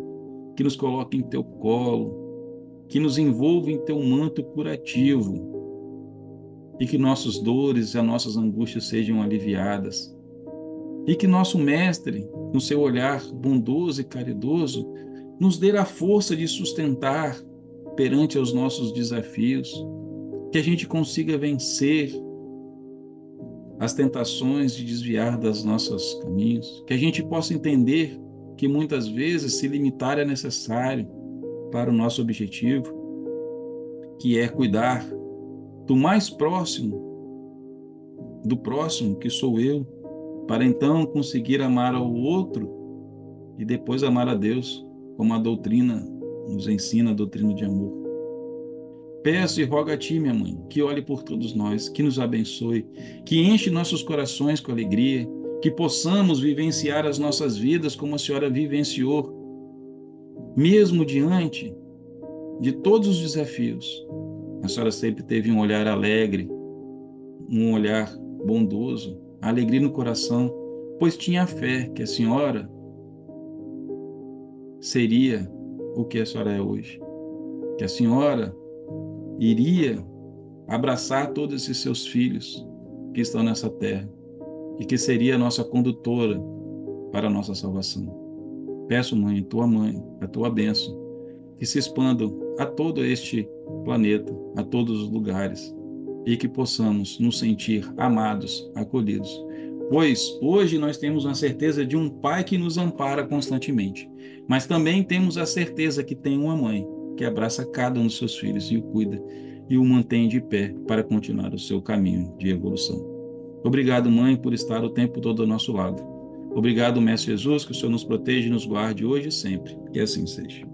que nos coloque em teu colo, que nos envolva em teu manto curativo e que nossas dores e as nossas angústias sejam aliviadas. E que nosso Mestre, no seu olhar bondoso e caridoso, nos dê a força de sustentar perante os nossos desafios, que a gente consiga vencer as tentações de desviar dos nossos caminhos, que a gente possa entender que muitas vezes se limitar é necessário para o nosso objetivo, que é cuidar do mais próximo, do próximo, que sou eu, para então conseguir amar ao outro e depois amar a Deus, como a doutrina nos ensina, a doutrina de amor. Peço e rogo a Ti, minha mãe, que olhe por todos nós, que nos abençoe, que enche nossos corações com alegria, que possamos vivenciar as nossas vidas como a Senhora vivenciou, mesmo diante de todos os desafios, a senhora sempre teve um olhar alegre, um olhar bondoso, alegria no coração, pois tinha fé que a senhora seria o que a senhora é hoje, que a senhora iria abraçar todos esses seus filhos que estão nessa terra e que seria a nossa condutora para a nossa salvação. Peço, mãe, a tua bênção, que se expandam a todo este planeta, a todos os lugares, e que possamos nos sentir amados, acolhidos. Pois hoje nós temos a certeza de um pai que nos ampara constantemente, mas também temos a certeza que tem uma mãe que abraça cada um dos seus filhos e o cuida e o mantém de pé para continuar o seu caminho de evolução. Obrigado, mãe, por estar o tempo todo ao nosso lado. Obrigado, Mestre Jesus, que o Senhor nos proteja e nos guarde hoje e sempre. Que assim seja.